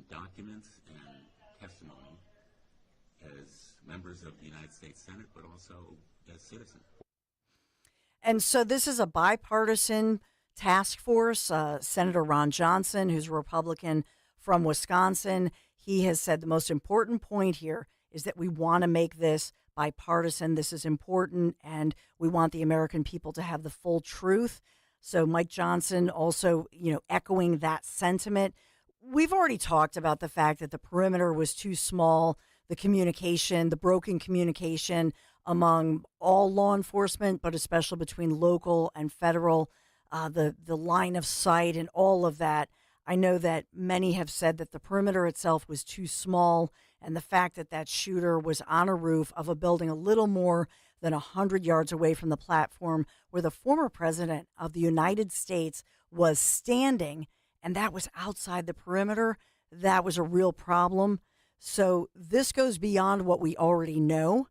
documents and testimony as members of the United States Senate, but also as citizens. And so this is a bipartisan task force. Senator Ron Johnson, who's a Republican from Wisconsin, he has said the most important point here is that we want to make this bipartisan. This is important, and we want the American people to have the full truth. So Mike Johnson also, echoing that sentiment. We've already talked about the fact that the perimeter was too small, the broken communication among all law enforcement, but especially between local and federal, the line of sight and all of that. I know that many have said that the perimeter itself was too small, and the fact that that shooter was on a roof of a building a little more than 100 yards away from the platform where the former president of the United States was standing, and that was outside the perimeter, that was a real problem. So this goes beyond what we already know,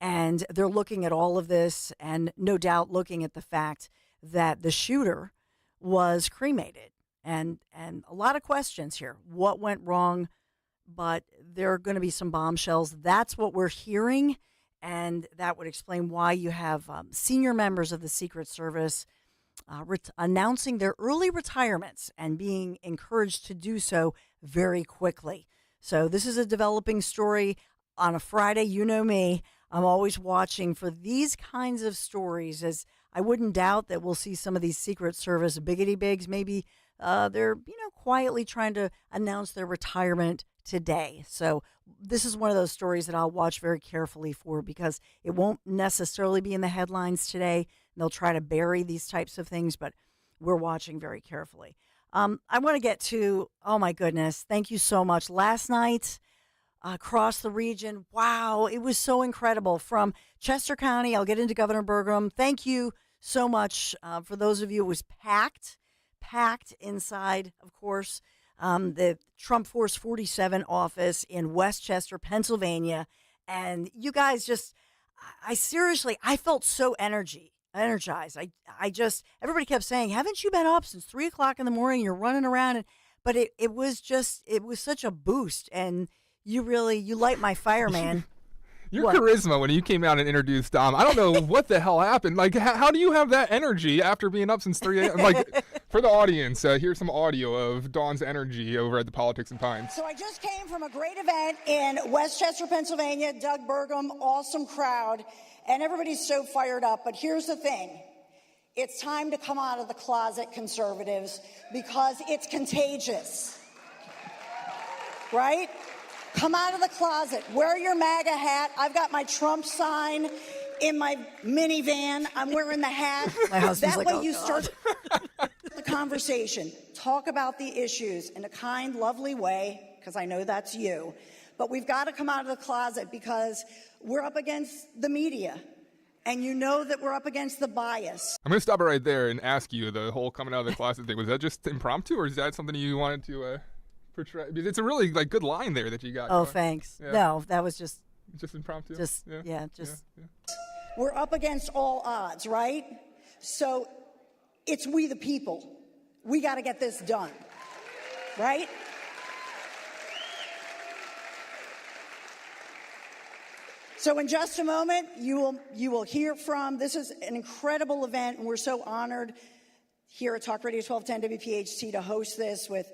and they're looking at all of this and no doubt looking at the fact that the shooter was cremated. And a lot of questions here. What went wrong? But there are going to be some bombshells. That's what we're hearing, and that would explain why you have senior members of the Secret Service announcing their early retirements and being encouraged to do so very quickly. So this is a developing story on a Friday. You know me. I'm always watching for these kinds of stories, as I wouldn't doubt that we'll see some of these Secret Service biggity-bigs. Maybe they're, quietly trying to announce their retirement today. So this is one of those stories that I'll watch very carefully for, because it won't necessarily be in the headlines today. They'll try to bury these types of things, but we're watching very carefully. I want to get to, oh my goodness, thank you so much. Last night, across the region, wow, it was so incredible. From Chester County, I'll get into Governor Burgum. Thank you so much. For those of you, it was packed inside, of course, the Trump Force 47 office in Westchester, Pennsylvania. And you guys just, I felt so energized. Everybody kept saying, haven't you been up since 3 o'clock in the morning? You're running around. But it was such a boost. And you light my fire, man. Your charisma when you came out and introduced Dom, I don't know what the hell happened. Like, how do you have that energy after being up since 3 a.m.? Like, for the audience, here's some audio of Dawn's energy over at the Politics and Times. So I just came from a great event in Westchester, Pennsylvania. Doug Burgum, awesome crowd, and everybody's so fired up. But here's the thing. It's time to come out of the closet, conservatives, because it's contagious. Right? Come out of the closet. Wear your MAGA hat. I've got my Trump sign in my minivan. I'm wearing the hat. That way you start the conversation. Talk about the issues in a kind, lovely way, because I know that's you. But we've got to come out of the closet because we're up against the media. And you know that we're up against the bias. I'm going to stop it right there and ask you, the whole coming out of the closet thing, was that just impromptu, or is that something you wanted to portray? Because it's a really good line there that you got. Oh, thanks. Yeah. No, that was just impromptu. Yeah. We're up against all odds, right? So it's we the people. We got to get this done, right? So in just a moment, you will hear from, this is an incredible event, and we're so honored here at Talk Radio 1210 WPHT to host this with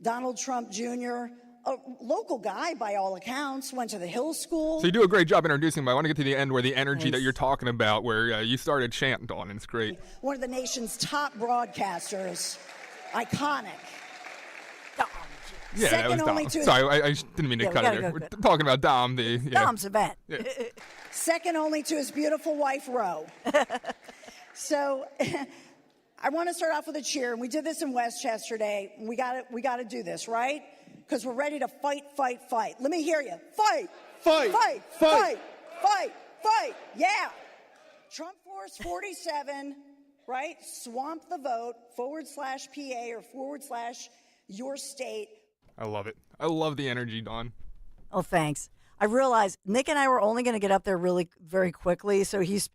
Donald Trump Jr., a local guy by all accounts, went to the Hill School. So you do a great job introducing him. I want to get to the end where the energy that you're talking about, where you started chanting on, and it's great. One of the nation's top broadcasters, iconic. Yeah, that was Dom. Sorry, I didn't mean to cut it there. We're talking about Dom. Dom's event. Yeah. Second only to his beautiful wife, Ro. So I want to start off with a cheer, and we did this in Westchester Day. We got to do this, right? Because we're ready to fight. Let me hear you. Fight. Yeah. Trump Force 47, right? Swamp the vote, /PA or /your state. I love it. I love the energy, Dawn. Oh, thanks. I realized Nick and I were only going to get up there really very quickly, so he's,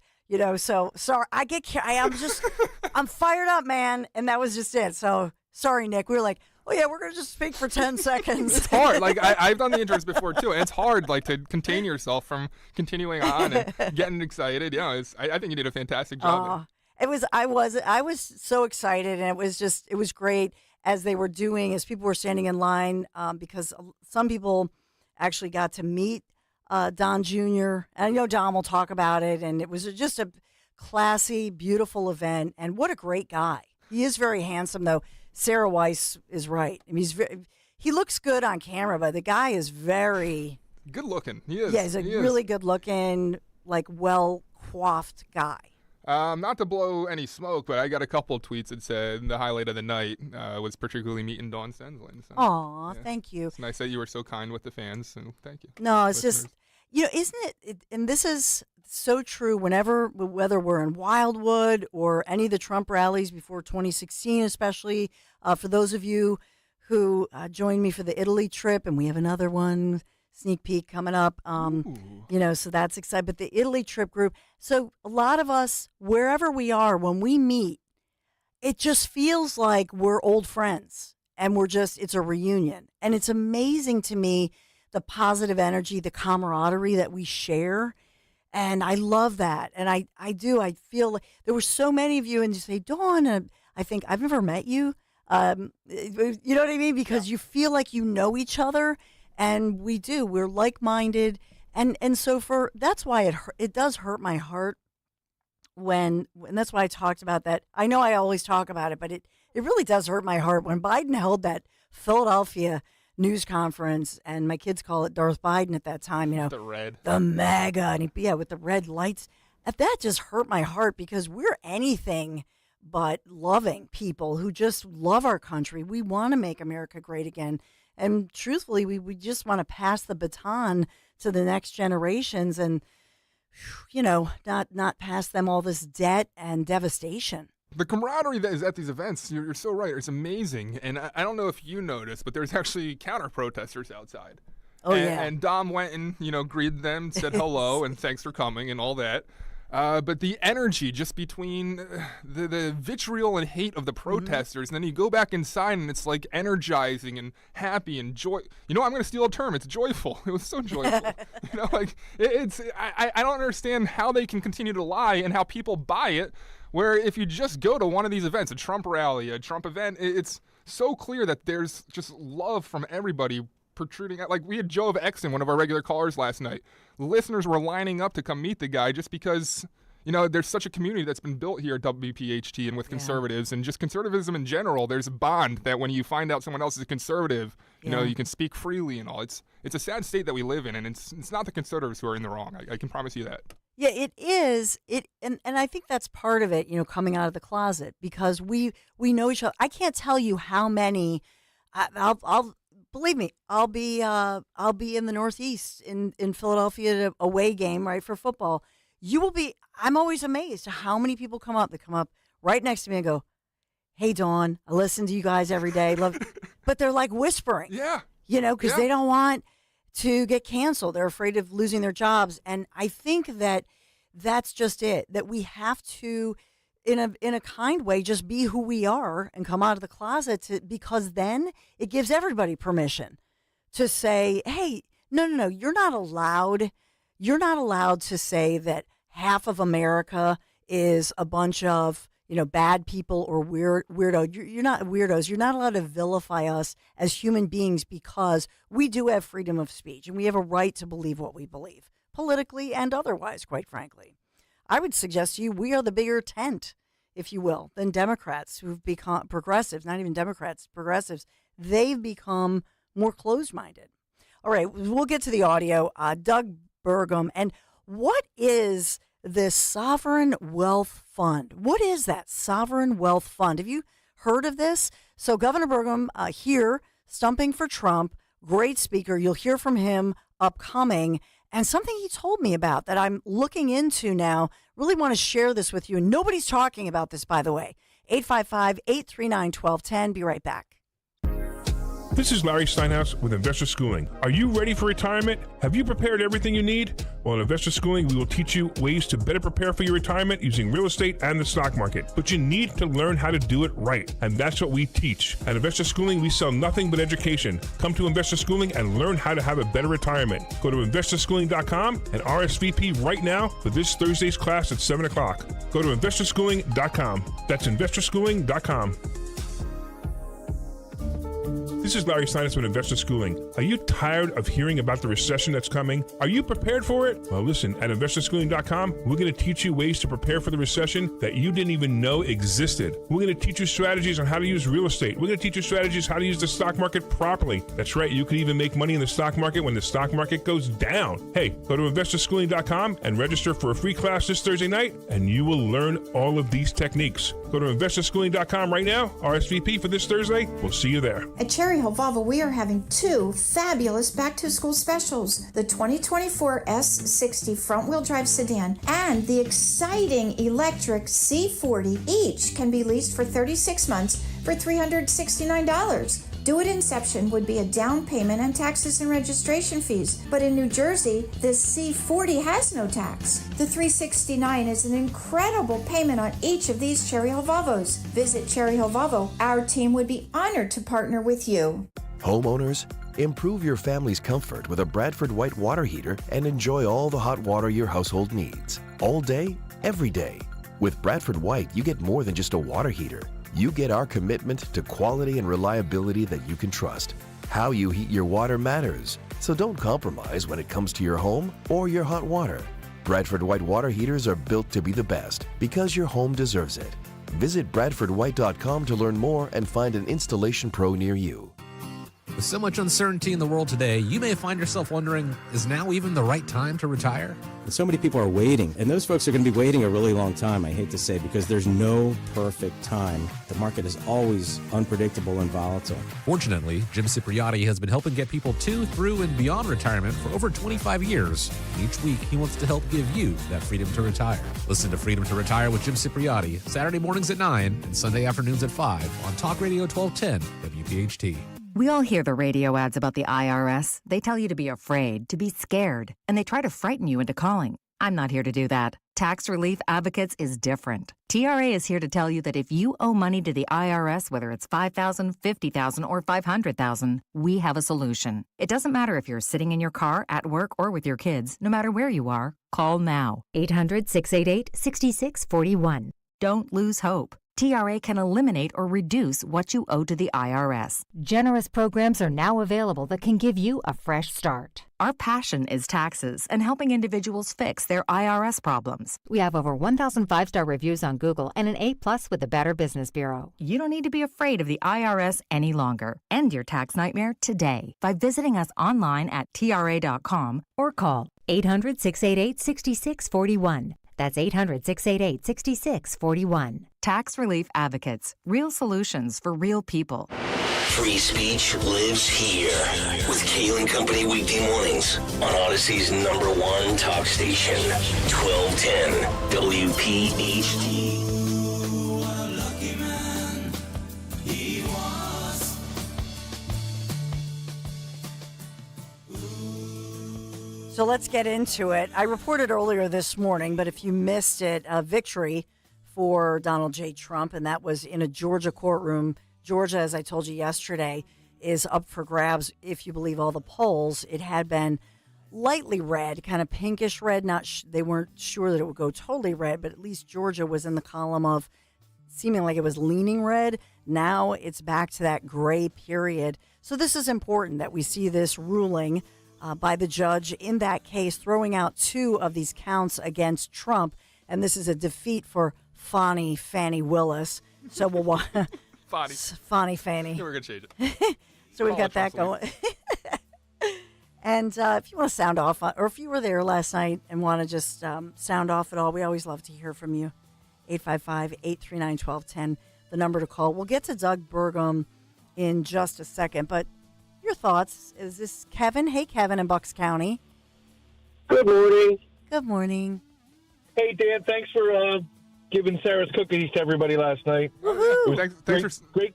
so sorry. I'm fired up, man, and that was just it. So sorry, Nick. We were like, Oh yeah, we're gonna just speak for 10 seconds. It's hard. Like I've done the intros before too, and it's hard like to contain yourself from continuing on and getting excited. I think you did a fantastic job. I was so excited, and it was great as they were doing, as people were standing in line, because some people actually got to meet Don Jr. And I know Don will talk about it, and it was just a classy, beautiful event, and what a great guy. He is very handsome, though. Sarah Weiss is right. I mean, he looks good on camera, but the guy is very good looking. He is. Yeah, he's really good looking, like well coiffed guy. Not to blow any smoke, but I got a couple of tweets that said the highlight of the night was particularly meeting Dawn Stensland. So, Aw, thank you. It's nice that you were so kind with the fans, so thank you. No, it's listeners. Just, isn't it, and this is so true whether we're in Wildwood or any of the Trump rallies before 2016, especially for those of you who joined me for the Italy trip, and we have another one, sneak peek coming up, so that's exciting. But the Italy trip group, so a lot of us, wherever we are, when we meet, it just feels like we're old friends and it's a reunion. And it's amazing to me, the positive energy, the camaraderie that we share. And I love that. And I feel like there were so many of you, and you say, Dawn, I think I've never met you. You know what I mean? Because you feel like you know each other. And we do. We're like-minded, and so that's why it does hurt my heart and that's why I talked about that. I know I always talk about it, but it really does hurt my heart when Biden held that Philadelphia news conference, and my kids call it Darth Biden at that time. The MAGA, and with the red lights. That just hurt my heart because we're anything but loving people who just love our country. We want to make America great again. And truthfully, we just want to pass the baton to the next generations and, not pass them all this debt and devastation. The camaraderie that is at these events, you're so right. It's amazing. And I don't know if you noticed, but there's actually counter-protesters outside. And Dom went and, greeted them, said hello, and thanks for coming and all that. But the energy just between the vitriol and hate of the protesters, and then you go back inside and it's like energizing and happy and joy. I'm going to steal a term. It's joyful. It was so joyful. I don't understand how they can continue to lie and how people buy it, where if you just go to one of these events, a Trump rally, a Trump event, it's so clear that there's just love from everybody protruding out. Like we had Joe of Exton, one of our regular callers last night. Listeners were lining up to come meet the guy just because, there's such a community that's been built here at WPHT and with conservatives and just conservatism in general. There's a bond that when you find out someone else is a conservative, you can speak freely and all. It's a sad state that we live in, and it's not the conservatives who are in the wrong. I can promise you that. Yeah, it is. And I think that's part of it, coming out of the closet, because we know each other. I can't tell you how many. I'll believe me, I'll be in the Northeast in Philadelphia at an away game, right, for football. I'm always amazed at how many people come up. They come up right next to me and go, "Hey, Dawn, I listen to you guys every day." But they're like whispering. Yeah. Because they don't want to get canceled. They're afraid of losing their jobs. And I think that that's just it, that we have to, in a kind way, just be who we are and come out of the closet, because then it gives everybody permission to say, hey, no, you're not allowed to say that half of America is a bunch of, bad people or weirdo. You're not weirdos. You're not allowed to vilify us as human beings, because we do have freedom of speech and we have a right to believe what we believe, politically and otherwise, quite frankly. I would suggest to you we are the bigger tent, if you will, than Democrats who've become progressives, not even Democrats, progressives. They've become more closed-minded. All right, we'll get to the audio. Doug Burgum. And what is this Sovereign Wealth Fund? What is that Sovereign Wealth Fund? Have you heard of this? So Governor Burgum here, stumping for Trump, great speaker. You'll hear from him upcoming. And something he told me about that I'm looking into now, really want to share this with you. And nobody's talking about this, by the way. 855-839-1210. Be right back. This is Larry Steinhaus with Investor Schooling. Are you ready for retirement? Have you prepared everything you need? Well, at Investor Schooling, we will teach you ways to better prepare for your retirement using real estate and the stock market. But you need to learn how to do it right, and that's what we teach. At Investor Schooling, we sell nothing but education. Come to Investor Schooling and learn how to have a better retirement. Go to investorschooling.com and RSVP right now for this Thursday's class at 7 o'clock. Go to investorschooling.com. That's investorschooling.com. This is Larry Steinhaus with Investor Schooling. Are you tired of hearing about the recession that's coming? Are you prepared for it? Well, listen, at investorschooling.com, we're going to teach you ways to prepare for the recession that you didn't even know existed. We're going to teach you strategies on how to use real estate. We're going to teach you strategies how to use the stock market properly. That's right, you can even make money in the stock market when the stock market goes down. Hey, go to investorschooling.com and register for a free class this Thursday night, and you will learn all of these techniques. Go to investorschooling.com right now, RSVP for this Thursday. We'll see you there. At Cherry Hill Volvo, we are having two fabulous back-to-school specials. The 2024 S60 front-wheel drive sedan and the exciting electric C40 each can be leased for 36 months for $369. Do-it inception would be a down payment and taxes and registration fees. But in New Jersey, this C40 has no tax. The $369 is an incredible payment on each of these Cherry Hill Volvos. Visit Cherry Hill Volvo. Our team would be honored to partner with you. Homeowners, improve your family's comfort with a Bradford White water heater and enjoy all the hot water your household needs. All day, every day. With Bradford White, you get more than just a water heater. You get our commitment to quality and reliability that you can trust. How you heat your water matters, so don't compromise when it comes to your home or your hot water. Bradford White water heaters are built to be the best because your home deserves it. Visit BradfordWhite.com to learn more and find an installation pro near you. With so much uncertainty in the world today, you may find yourself wondering, is now even the right time to retire? So many people are waiting, and those folks are going to be waiting a really long time, I hate to say, because there's no perfect time. The market is always unpredictable and volatile. Fortunately, Jim Cipriotti has been helping get people to, through, and beyond retirement for over 25 years. Each week, he wants to help give you that freedom to retire. Listen to Freedom to Retire with Jim Cipriotti, Saturday mornings at 9 and Sunday afternoons at 5 on Talk Radio 1210 WPHT. We all hear the radio ads about the IRS. They tell you to be afraid, to be scared, and they try to frighten you into calling. I'm not here to do that. Tax Relief Advocates is different. TRA is here to tell you that if you owe money to the IRS, whether it's $5,000, $50,000, or $500,000, we have a solution. It doesn't matter if you're sitting in your car, at work, or with your kids. No matter where you are, call now. 800-688-6641. Don't lose hope. TRA can eliminate or reduce what you owe to the IRS. Generous programs are now available that can give you a fresh start. Our passion is taxes and helping individuals fix their IRS problems. We have over 1,000 5-star reviews on Google and an A+ with the Better Business Bureau. You don't need to be afraid of the IRS any longer. End your tax nightmare today by visiting us online at TRA.com or call 800-688-6641. That's 800-688-6641. Tax Relief Advocates. Real solutions for real people. Free speech lives here with Kaylee Company weekday mornings on Odyssey's #1 talk station, 1210 WPHT. So let's get into it. I reported earlier this morning, but if you missed it, a victory for Donald J. Trump, and that was in a Georgia courtroom. Georgia, as I told you yesterday, is up for grabs if you believe all the polls. It had been lightly red, kind of pinkish red. They weren't sure that it would go totally red, but at least Georgia was in the column of seeming like it was leaning red. Now it's back to that gray period. So this is important that we see this ruling by the judge in that case, throwing out 2 of these counts against Trump. And this is a defeat for Fannie Willis. So we'll watch. Fannie. We're going to change it. So we've got that going. And if you want to sound off, or if you were there last night and want to just sound off at all, we always love to hear from you. 855-839-1210, the number to call. We'll get to Doug Burgum in just a second, but your thoughts. Is this Kevin? Hey, Kevin in Bucks County. Good morning. Good morning. Hey, Dan. Thanks for giving Sarah's cookies to everybody last night. Woohoo! It was great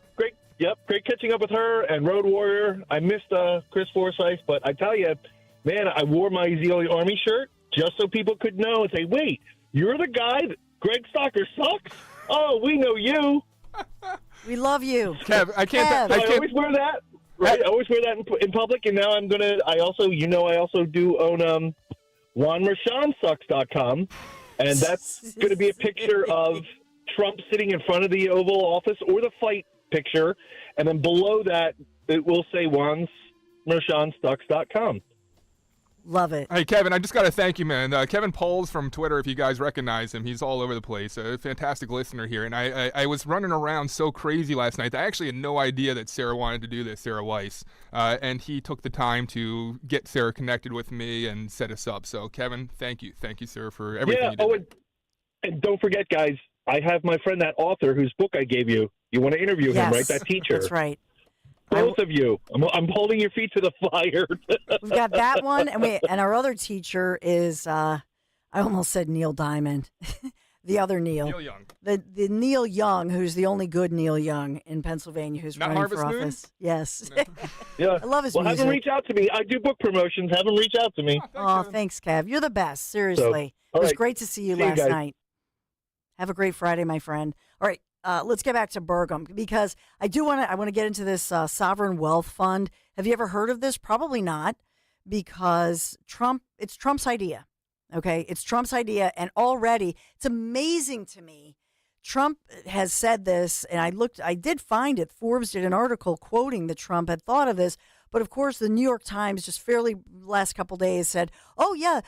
Yep, great catching up with her and Road Warrior. I missed Chris Forsyth, but I tell you, man, I wore my Zeoli Army shirt just so people could know and say, wait, you're the guy that Greg Stocker sucks? Oh, we know you. We love you. Kev, I can't. I always wear that. Right, I always wear that in public, and now I'm gonna. I also do own JuanMarchandSucks.com, and that's going to be a picture of Trump sitting in front of the Oval Office or the fight picture, and then below that it will say JuanMarchandSucks.com. Love it. Hey, Kevin, I just got to thank you, man. Kevin Poles from Twitter, if you guys recognize him, he's all over the place. A fantastic listener here. And I was running around so crazy last night that I actually had no idea that Sarah wanted to do this, Sarah Weiss. And he took the time to get Sarah connected with me and set us up. So, Kevin, thank you. Thank you, sir, for everything you did. And don't forget, guys, I have my friend, that author whose book I gave you. You want to interview him, right? That teacher. That's right. Both of you. I'm holding your feet to the fire. We've got that one, and our other teacher is, I almost said Neil Diamond. The other Neil. Neil Young. The Neil Young, who's the only good Neil Young in Pennsylvania, who's Not running Harvest for Moon? office. Yes. Yeah. I love his well, music. have him reach out to me. I do book promotions. Have him reach out to me. Oh, thanks, Kev. You're the best. Seriously. So, it was right. great to see you See you last guys. night. Have a great Friday, my friend. All right. Let's get back to Burgum, because I want to get into this sovereign wealth fund. Have you ever heard of this? Probably not, because it's Trump's idea. Okay, it's Trump's idea, and already it's amazing to me. Trump has said this, and I did find it. Forbes did an article quoting that Trump had thought of this, but of course the New York Times just fairly last couple days said, oh yeah,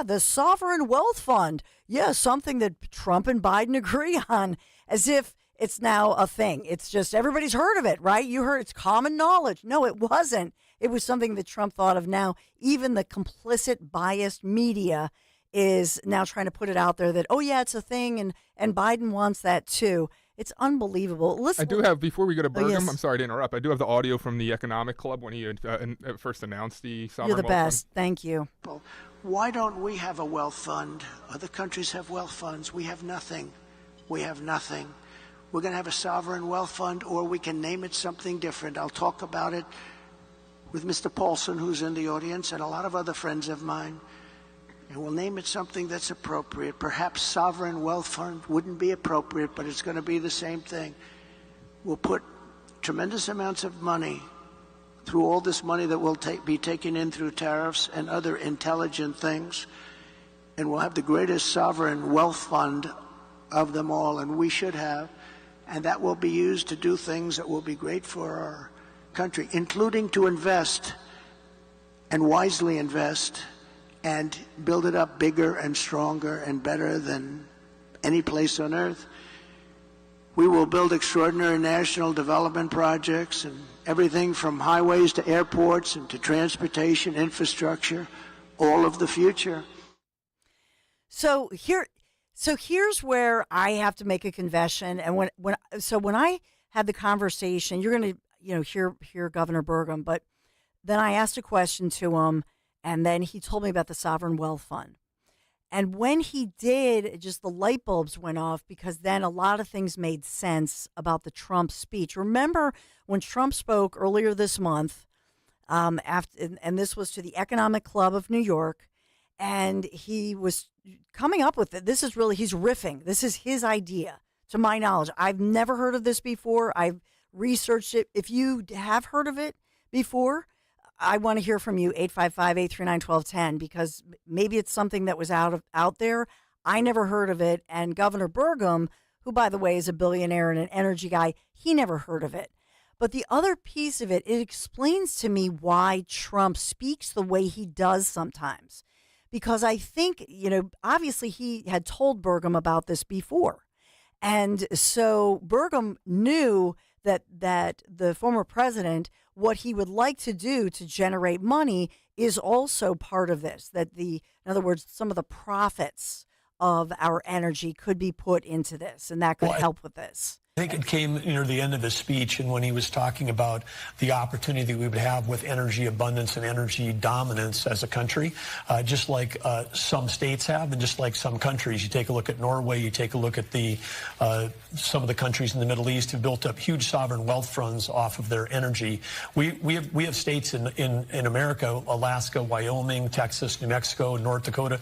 the sovereign wealth fund, yeah, something that Trump and Biden agree on, as if it's now a thing. It's just everybody's heard of it, right? You heard, it's common knowledge. No, it wasn't. It was something that Trump thought of. Now even the complicit, biased media is now trying to put it out there that, oh yeah, it's a thing, and Biden wants that too. It's unbelievable. Listen, I do have, before we go to Burgum, yes. I'm sorry to interrupt. I do have the audio from the Economic Club when he first announced the sovereign You're the wealth best. Thank you. Why don't we have a wealth fund? Other countries have wealth funds. We have nothing. We have nothing. We're going to have a sovereign wealth fund, or we can name it something different. I'll talk about it with Mr. Paulson, who's in the audience, and a lot of other friends of mine. And we'll name it something that's appropriate. Perhaps sovereign wealth fund wouldn't be appropriate, but it's going to be the same thing. We'll put tremendous amounts of money through all this money that will be taken in through tariffs and other intelligent things, and we'll have the greatest sovereign wealth fund of them all, and we should have, and that will be used to do things that will be great for our country, including to invest and wisely invest and build it up bigger and stronger and better than any place on earth. We will build extraordinary national development projects, and everything from highways to airports and to transportation infrastructure, all of the future. So here's where I have to make a confession. And when I had the conversation, you're going to hear Governor Burgum, but then I asked a question to him, and then he told me about the Sovereign Wealth Fund. And when he did, just the light bulbs went off, because then a lot of things made sense about the Trump speech. Remember when Trump spoke earlier this month, and this was to the Economic Club of New York, and he was coming up with it. This is really, he's riffing. This is his idea, to my knowledge. I've never heard of this before. I've researched it. If you have heard of it before, I want to hear from you, 855-839-1210, because maybe it's something that was out there. I never heard of it. And Governor Burgum, who, by the way, is a billionaire and an energy guy, he never heard of it. But the other piece of it explains to me why Trump speaks the way he does sometimes. Because I think, obviously he had told Burgum about this before. And so Burgum knew that the former president, what he would like to do to generate money is also part of this, in other words, some of the profits of our energy could be put into this, and that could help with this. I think it came near the end of his speech, and when he was talking about the opportunity we would have with energy abundance and energy dominance as a country, just like some states have, and just like some countries. You take a look at Norway, you take a look at some of the countries in the Middle East who built up huge sovereign wealth funds off of their energy. We have states in America, Alaska, Wyoming, Texas, New Mexico, North Dakota.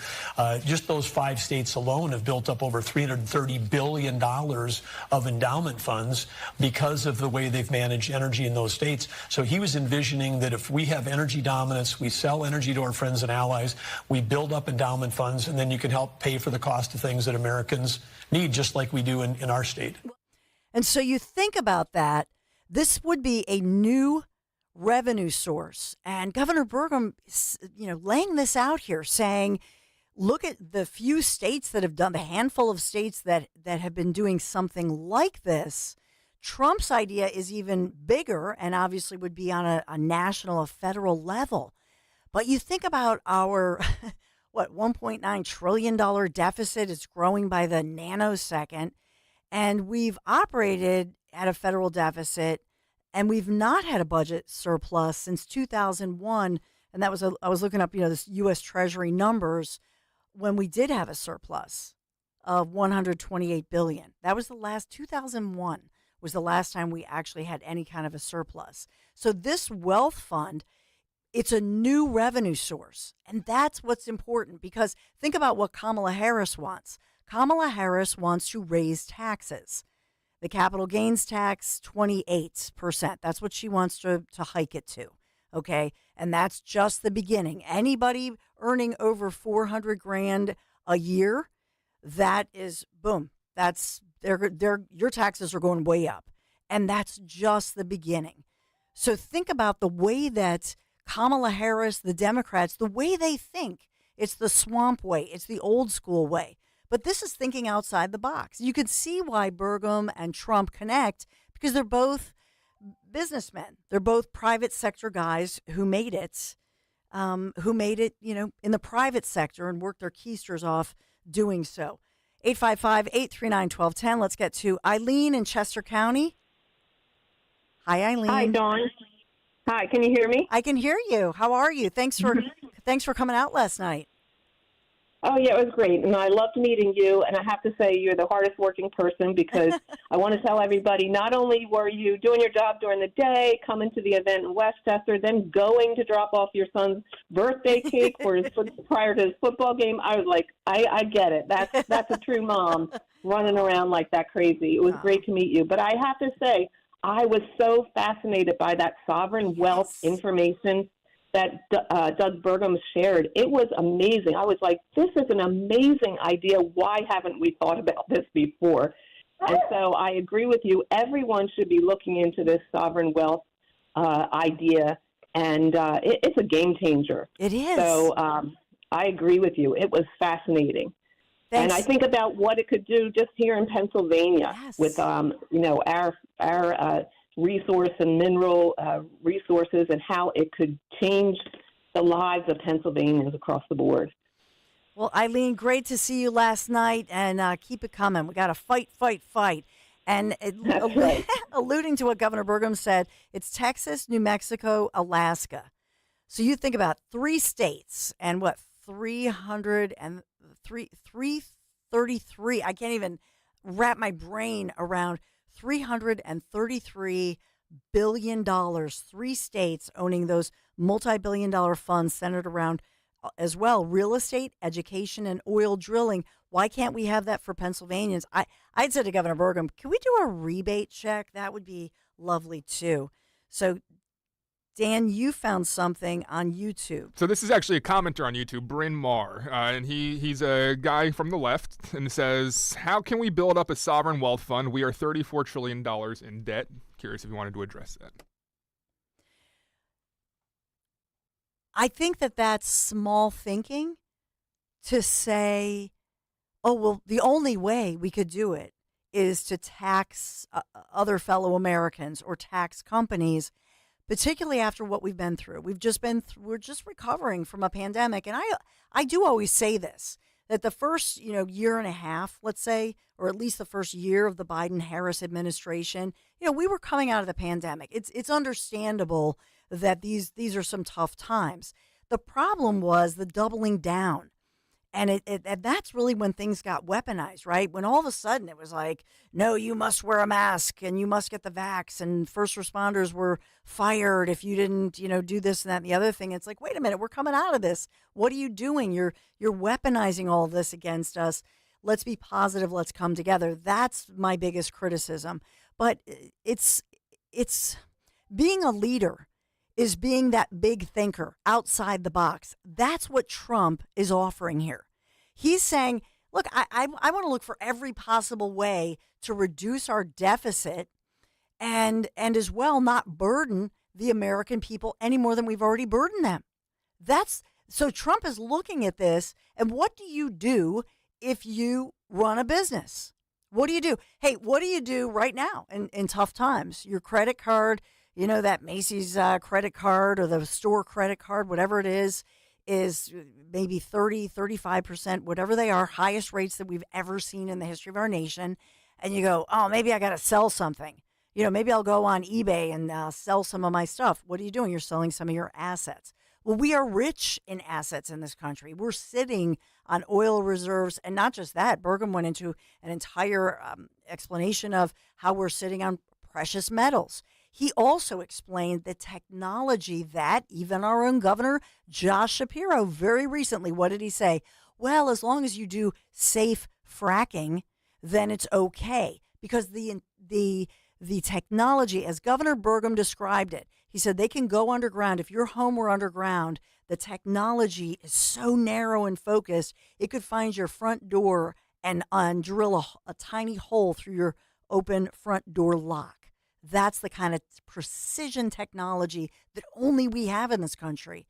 Just those 5 states alone have built up over $330 billion of endowment funds because of the way they've managed energy in those states. So he was envisioning that if we have energy dominance, we sell energy to our friends and allies, we build up endowment funds, and then you can help pay for the cost of things that Americans need, just like we do in our state. And so you think about that, this would be a new revenue source. And Governor Burgum, laying this out here, saying, look at the few states that have done, the handful of states that have been doing something like this. Trump's idea is even bigger and obviously would be on a national, a federal level. But you think about our, $1.9 trillion deficit. It's growing by the nanosecond. And we've operated at a federal deficit, and we've not had a budget surplus since 2001. And that was, I was looking up, this U.S. Treasury numbers, when we did have a surplus of $128 billion. That was the last, 2001 was the last time we actually had any kind of a surplus. So this wealth fund, it's a new revenue source. And that's what's important, because think about what Kamala Harris wants. Kamala Harris wants to raise taxes. The capital gains tax, 28%. That's what she wants to hike it to. Okay. And that's just the beginning. Anybody earning over $400,000 a year, that is, boom, that's your taxes are going way up. And that's just the beginning. So think about the way that Kamala Harris, the Democrats, the way they think. It's the swamp way. It's the old school way. But this is thinking outside the box. You could see why Burgum and Trump connect, because they're both businessmen. They're both private sector guys who made it, in the private sector and worked their keisters off doing so. 855-839-1210. Let's get to Eileen in Chester County. Hi, Eileen. Hi, Dawn. Hi, can you hear me? I can hear you. How are you? Thanks for coming out last night. Oh, yeah, it was great. And I loved meeting you. And I have to say, you're the hardest working person, because I want to tell everybody, not only were you doing your job during the day, coming to the event in Westchester, then going to drop off your son's birthday cake prior to his football game. I was like, I get it. That's a true mom running around like that crazy. It was great to meet you. But I have to say, I was so fascinated by that sovereign wealth information that Doug Burgum shared. It was amazing. I was like, this is an amazing idea. Why haven't we thought about this before? And so I agree with you. Everyone should be looking into this sovereign wealth idea, and it's a game changer. It is. So I agree with you. It was fascinating. Thanks. And I think about what it could do just here in Pennsylvania with, our resource and mineral resources, and how it could change the lives of Pennsylvanians across the board. Well, Eileen, great to see you last night, and keep it coming. We got to fight. And alluding to what Governor Burgum said, it's Texas, New Mexico, Alaska. So you think about 3 states and what, 333. I can't even wrap my brain around $333 billion. 3 states owning those multi-billion-dollar funds centered around as well real estate, education, and oil drilling. Why can't we have that for Pennsylvanians? I'd said to Governor Burgum, can we do a rebate check? That would be lovely too. So Dan, you found something on YouTube. So this is actually a commenter on YouTube, Bryn Mawr, and he's a guy from the left, and says, how can we build up a sovereign wealth fund? We are $34 trillion in debt. Curious if you wanted to address that. I think that's small thinking to say, oh, well, the only way we could do it is to tax other fellow Americans or tax companies, particularly after what we've been through. We're just recovering from a pandemic. And I do always say this. that the first, year and a half, let's say, or at least the first year of the Biden-Harris administration, we were coming out of the pandemic. It's understandable that these are some tough times. The problem was the doubling down. And that's really when things got weaponized, right? When all of a sudden it was like, no, you must wear a mask and you must get the vax, and first responders were fired if you didn't, do this and that and the other thing. It's like, wait a minute, we're coming out of this. What are you doing? You're weaponizing all this against us. Let's be positive. Let's come together. That's my biggest criticism. But it's being a leader is being that big thinker outside the box. That's what Trump is offering here. He's saying, look, I want to look for every possible way to reduce our deficit and as well not burden the American people any more than we've already burdened them. So Trump is looking at this, and what do you do if you run a business? What do you do? Hey, what do you do right now in tough times? Your credit card, that Macy's credit card or the store credit card, whatever it is maybe 30, 35%, whatever they are, highest rates that we've ever seen in the history of our nation. And you go, oh, maybe I got to sell something. Maybe I'll go on eBay and sell some of my stuff. What are you doing? You're selling some of your assets. Well, we are rich in assets in this country. We're sitting on oil reserves. And not just that, Burgum went into an entire explanation of how we're sitting on precious metals. He also explained the technology that even our own governor, Josh Shapiro, very recently, what did he say? Well, as long as you do safe fracking, then it's okay. Because the technology, as Governor Burgum described it, he said they can go underground. If your home were underground, the technology is so narrow and focused, it could find your front door and drill a tiny hole through your open front door lock. That's the kind of precision technology that only we have in this country.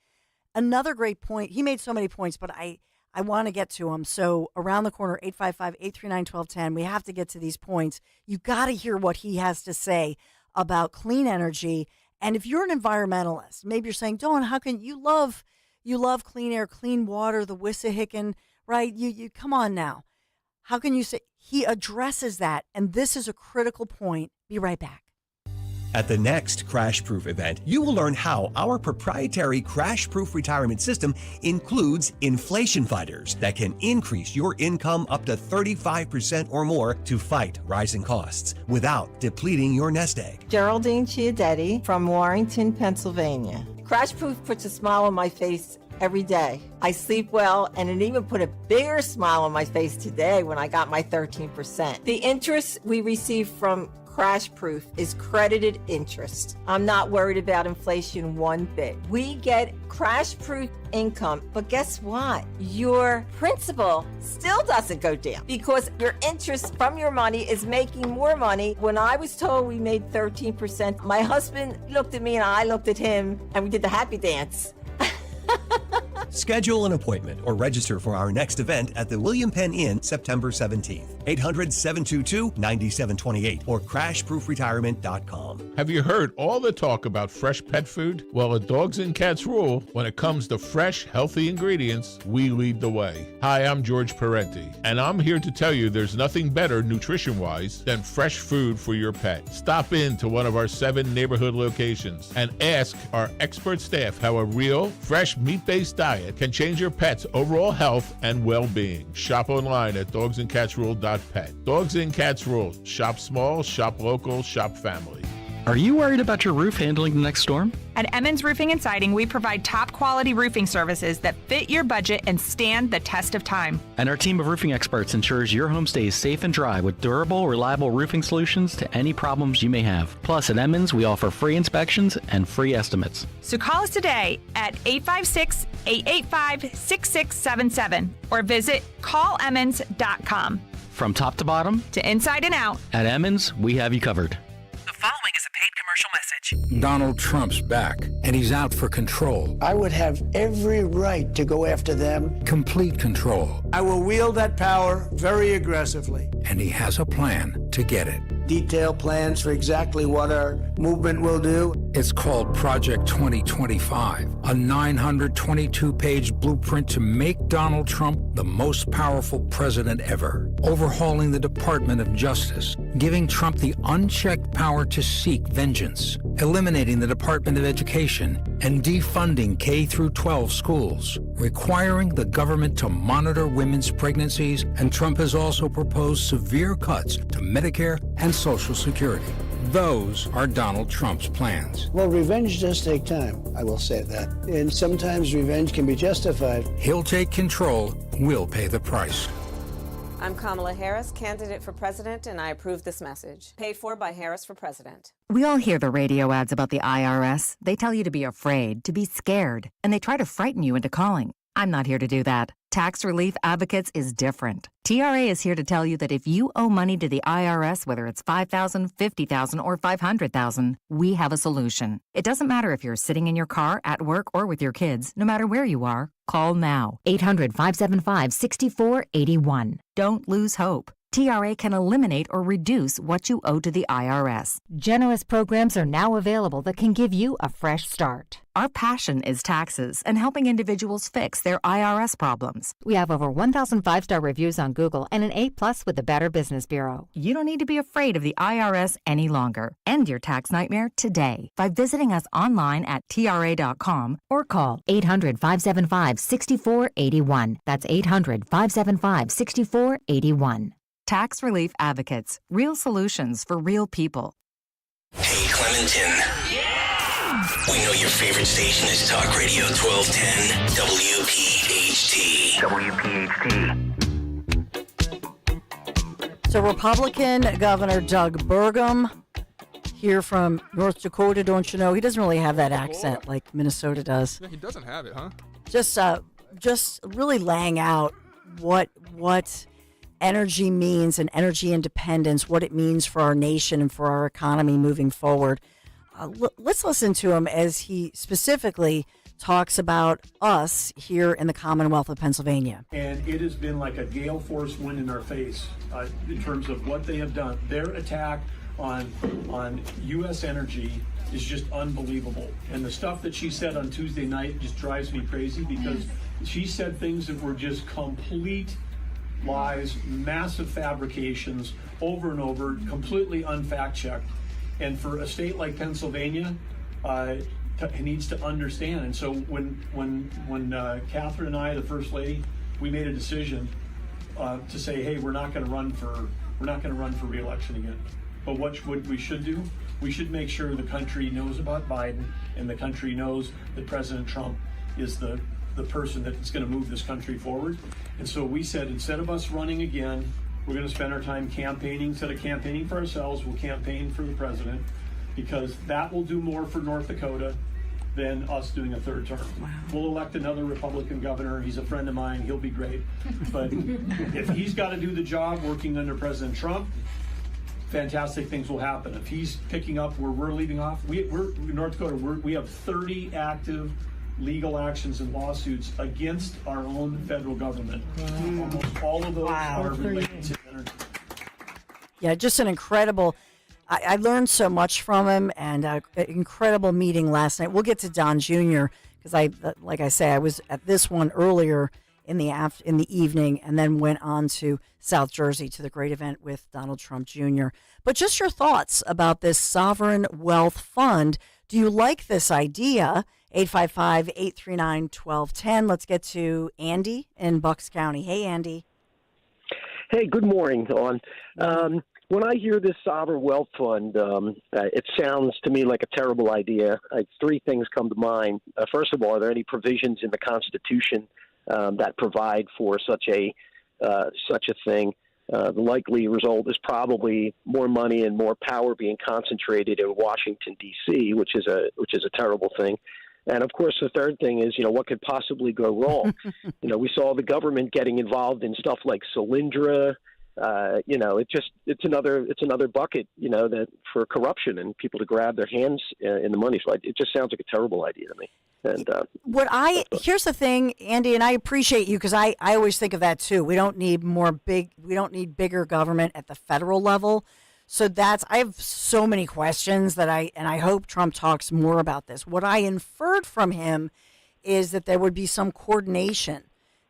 Another great point, he made so many points, but I want to get to them. So around the corner, 855-839-1210, we have to get to these points. You got to hear what he has to say about clean energy. And if you're an environmentalist, maybe you're saying, Dawn, how can you love clean air, clean water, the Wissahickon, right? You come on now. How can you say he addresses that? And this is a critical point. Be right back. At the next Crash Proof event, you will learn how our proprietary Crash Proof retirement system includes inflation fighters that can increase your income up to 35% or more to fight rising costs without depleting your nest egg. Geraldine Chiadetti from Warrington, Pennsylvania. Crash Proof puts a smile on my face every day. I sleep well, and it even put a bigger smile on my face today when I got my 13%. The interest we receive from Crash Proof is credited interest. I'm not worried about inflation one bit. We get Crash Proof income, but guess what? Your principal still doesn't go down because your interest from your money is making more money. When I was told we made 13%, my husband looked at me and I looked at him and we did the happy dance. Schedule an appointment or register for our next event at the William Penn Inn September 17th. 800-722-9728 or crashproofretirement.com. Have you heard all the talk about fresh pet food? Well, at Dogs and Cats Rule, when it comes to fresh, healthy ingredients, we lead the way. Hi, I'm George Parenti, and I'm here to tell you there's nothing better nutrition-wise than fresh food for your pet. Stop in to one of our 7 neighborhood locations and ask our expert staff how a real, fresh, meat-based diet can change your pet's overall health and well-being. Shop online at dogsandcatsrule.pet. Dogs and Cats Rule. Shop small, shop local, shop family. Are you worried about your roof handling the next storm? At Emmons Roofing and Siding, we provide top quality roofing services that fit your budget and stand the test of time. And our team of roofing experts ensures your home stays safe and dry with durable, reliable roofing solutions to any problems you may have. Plus, at Emmons, we offer free inspections and free estimates. So call us today at 856-885-6677 or visit callemmons.com. From top to bottom, to inside and out, at Emmons, we have you covered. The following is a paid commercial message. Donald Trump's back, and he's out for control. I would have every right to go after them. Complete control. I will wield that power very aggressively. And he has a plan to get it. Detailed plans for exactly what our movement will do. It's called Project 2025, a 922-page blueprint to make Donald Trump the most powerful president ever, overhauling the Department of Justice, giving Trump the unchecked power to seek vengeance, eliminating the Department of Education, and defunding K-12 schools, requiring the government to monitor women's pregnancies, and Trump has also proposed severe cuts to Medicare and Social Security. Those are Donald Trump's plans. Well, revenge does take time, I will say that. And sometimes revenge can be justified. He'll take control, we'll pay the price. I'm Kamala Harris, candidate for president, and I approve this message. Paid for by Harris for President. We all hear the radio ads about the IRS. They tell you to be afraid, to be scared, and they try to frighten you into calling. I'm not here to do that. Tax Relief Advocates is different. TRA is here to tell you that if you owe money to the IRS, whether it's $5,000, $50,000, or $500,000, we have a solution. It doesn't matter if you're sitting in your car, at work, or with your kids. No matter where you are, call now. 800-575-6481. Don't lose hope. TRA can eliminate or reduce what you owe to the IRS. Generous programs are now available that can give you a fresh start. Our passion is taxes and helping individuals fix their IRS problems. We have over 1,000 5-star reviews on Google and an A+ with the Better Business Bureau. You don't need to be afraid of the IRS any longer. End your tax nightmare today by visiting us online at TRA.com or call 800-575-6481. That's 800-575-6481. Tax Relief Advocates. Real solutions for real people. Hey, Clementon. We know your favorite station is Talk Radio 1210 WPHT. So Republican Governor Doug Burgum, here from North Dakota, don't you know? He doesn't really have that accent like Minnesota does. Yeah, he doesn't have it, huh? Just really laying out what energy means and energy independence, what it means for our nation and for our economy moving forward. Let's listen to him as he specifically talks about us here in the Commonwealth of Pennsylvania. And it has been like a gale force wind in our face in terms of what they have done. Their attack on U.S. energy is just unbelievable. And the stuff that she said on Tuesday night just drives me crazy because she said things that were just complete lies, massive fabrications over and over, completely unfact-checked. And for a state like Pennsylvania, it needs to understand. And so when Catherine and I, the First Lady, we made a decision to say, hey, we're not going to run for re-election again. But what we should do, we should make sure the country knows about Biden and the country knows that President Trump is the person that's going to move this country forward. And so we said, instead of us running again, we're going to spend our time campaigning. Instead of campaigning for ourselves, we'll campaign for the president, because that will do more for North Dakota than us doing a third term. Wow. We'll elect another Republican governor. He's a friend of mine. He'll be great. But if he's got to do the job working under President Trump, fantastic things will happen. If he's picking up where we're leaving off, we're in North Dakota, we have 30 active legal actions and lawsuits against our own federal government. Wow. Almost all of those are related to energy. Yeah, just an incredible. I learned so much from him, and an incredible meeting last night. We'll get to Don Jr. because like I say, I was at this one earlier in the evening, and then went on to South Jersey to the great event with Donald Trump Jr. But just your thoughts about this sovereign wealth fund. Do you like this idea? 855-839-1210. Let's get to Andy in Bucks County. Hey, Andy. Hey, good morning, Dawn. When I hear this sovereign wealth fund, it sounds to me like a terrible idea. Three things come to mind. First of all, are there any provisions in the Constitution that provide for such a thing? The likely result is probably more money and more power being concentrated in Washington, D.C., which is a terrible thing. And, of course, the third thing is, what could possibly go wrong? We saw the government getting involved in stuff like Solyndra. It's another bucket, that for corruption and people to grab their hands in the money. So it just sounds like a terrible idea to me. And here's the thing, Andy, and I appreciate you because I always think of that too. We don't need bigger government at the federal level. So I have so many questions that I hope Trump talks more about this. What I inferred from him is that there would be some coordination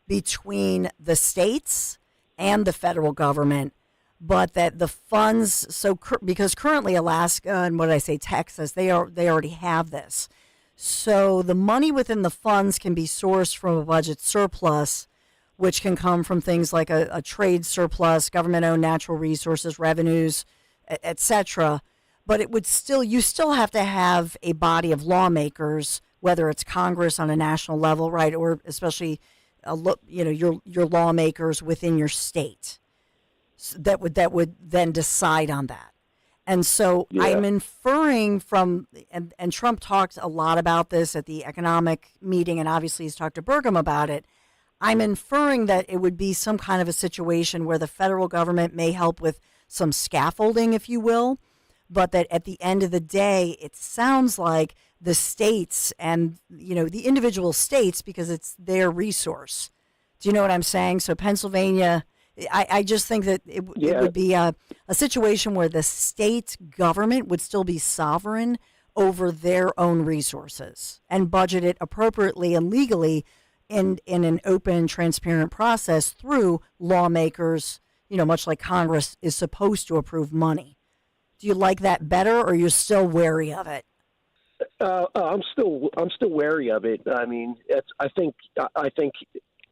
between the states and the federal government, but that the funds, because currently Alaska and Texas, they already have this. So the money within the funds can be sourced from a budget surplus, which can come from things like a trade surplus, government-owned natural resources, revenues, etc. But you still have to have a body of lawmakers, whether it's Congress on a national level, right, or especially your lawmakers within your state that would then decide on that. And so I'm inferring from, and Trump talked a lot about this at the economic meeting, and obviously he's talked to Burgum about it. I'm inferring that it would be some kind of a situation where the federal government may help with some scaffolding, if you will, but that at the end of the day, it sounds like the states and, the individual states, because it's their resource. Do you know what I'm saying? So Pennsylvania, I just think that it would be a situation where the state government would still be sovereign over their own resources and budget it appropriately and legally in an open, transparent process through lawmakers, much like Congress is supposed to approve money. Do you like that better, or you're still wary of it? I'm still wary of it. I mean, I think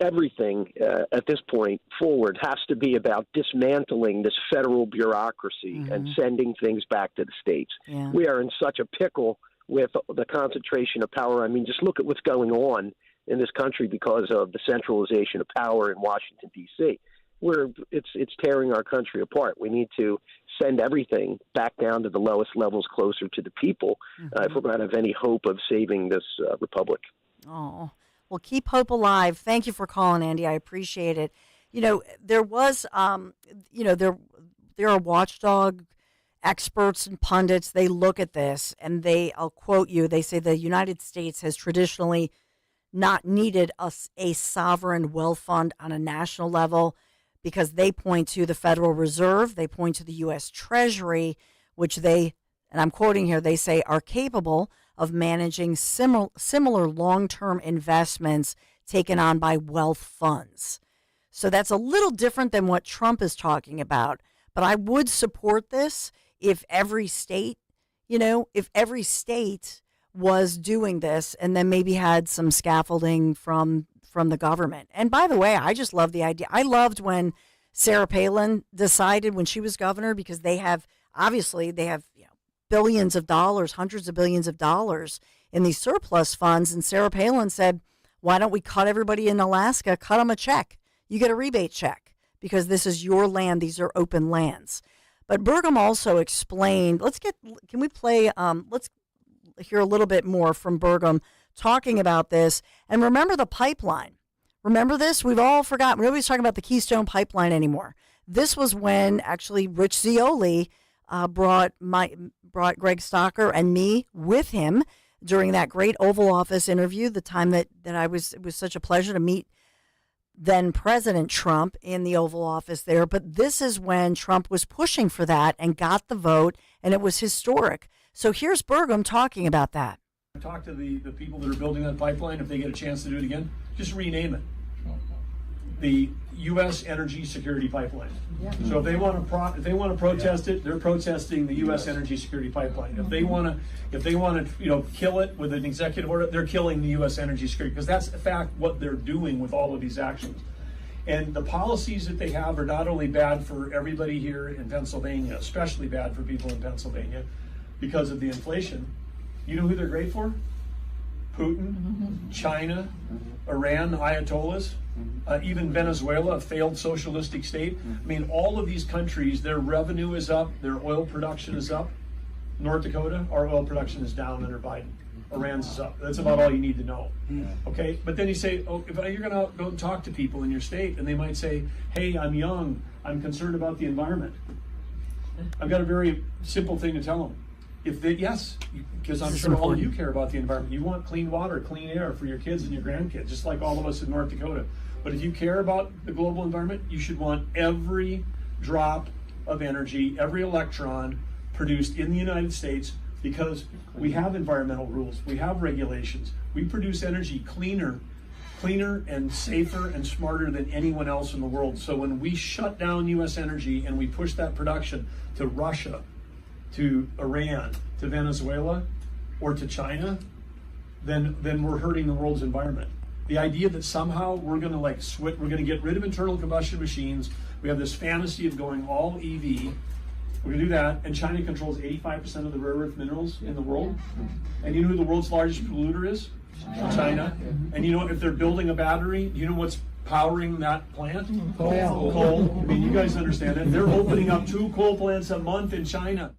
everything at this point forward has to be about dismantling this federal bureaucracy and sending things back to the states. Yeah. We are in such a pickle with the concentration of power. I mean, just look at what's going on in this country because of the centralization of power in Washington, D.C. It's tearing our country apart. We need to send everything back down to the lowest levels, closer to the people, if we're going to have any hope of saving this republic. Oh, well, keep hope alive. Thank you for calling, Andy. I appreciate it. There was, there are watchdog experts and pundits. They look at this and I'll quote you. They say the United States has traditionally not needed a sovereign wealth fund on a national level, because they point to the Federal Reserve, they point to the U.S. Treasury, which and I'm quoting here, they say are capable of managing similar long-term investments taken on by wealth funds. So that's a little different than what Trump is talking about. But I would support this if every state, was doing this and then maybe had some scaffolding from the government. And by the way, I just love the idea. I loved when Sarah Palin decided when she was governor, because they have billions of dollars, hundreds of billions of dollars in these surplus funds. And Sarah Palin said, why don't we cut everybody in Alaska, cut them a check? You get a rebate check because this is your land. These are open lands. But Burgum also explained, let's hear a little bit more from Burgum talking about this. And remember the pipeline. Remember this? We've all forgotten. Nobody's talking about the Keystone Pipeline anymore. This was when actually Rich Zeoli brought Greg Stocker and me with him during that great Oval Office interview, the time that it was such a pleasure to meet then President Trump in the Oval Office there. But this is when Trump was pushing for that and got the vote, and it was historic. So here's Burgum talking about that. Talk to the people that are building that pipeline. If they get a chance to do it again, just rename it the U.S. Energy Security Pipeline. Yeah. So if they want to protest it, they're protesting the U.S. Energy Security Pipeline. If they want to kill it with an executive order, they're killing the U.S. Energy Security, because that's in fact what they're doing with all of these actions. And the policies that they have are not only bad for everybody here in Pennsylvania, especially bad for people in Pennsylvania because of the inflation. You know who they're great for? Putin, China, Iran, the Ayatollahs, even Venezuela, a failed socialistic state. I mean, all of these countries, their revenue is up, their oil production is up. North Dakota, our oil production is down under Biden. Iran's is up. That's about all you need to know. Okay, but then you say, if you're going to go and talk to people in your state, and they might say, hey, I'm young, I'm concerned about the environment. I've got a very simple thing to tell them. Yes, because I'm sure all of you care about the environment. You want clean water, clean air for your kids and your grandkids, just like all of us in North Dakota. But if you care about the global environment, you should want every drop of energy, every electron produced in the United States, because we have environmental rules, we have regulations. We produce energy cleaner and safer and smarter than anyone else in the world. So when we shut down U.S. energy and we push that production to Russia, to Iran, to Venezuela, or to China, then we're hurting the world's environment. The idea that somehow we're going to we're going to get rid of internal combustion machines. We have this fantasy of going all EV. We're going to do that, and China controls 85% of the rare earth minerals in the world. And you know who the world's largest polluter is? China. And you know, if they're building a battery, you know what's powering that plant? Coal. I mean, you guys understand it. They're opening up 2 coal plants a month in China.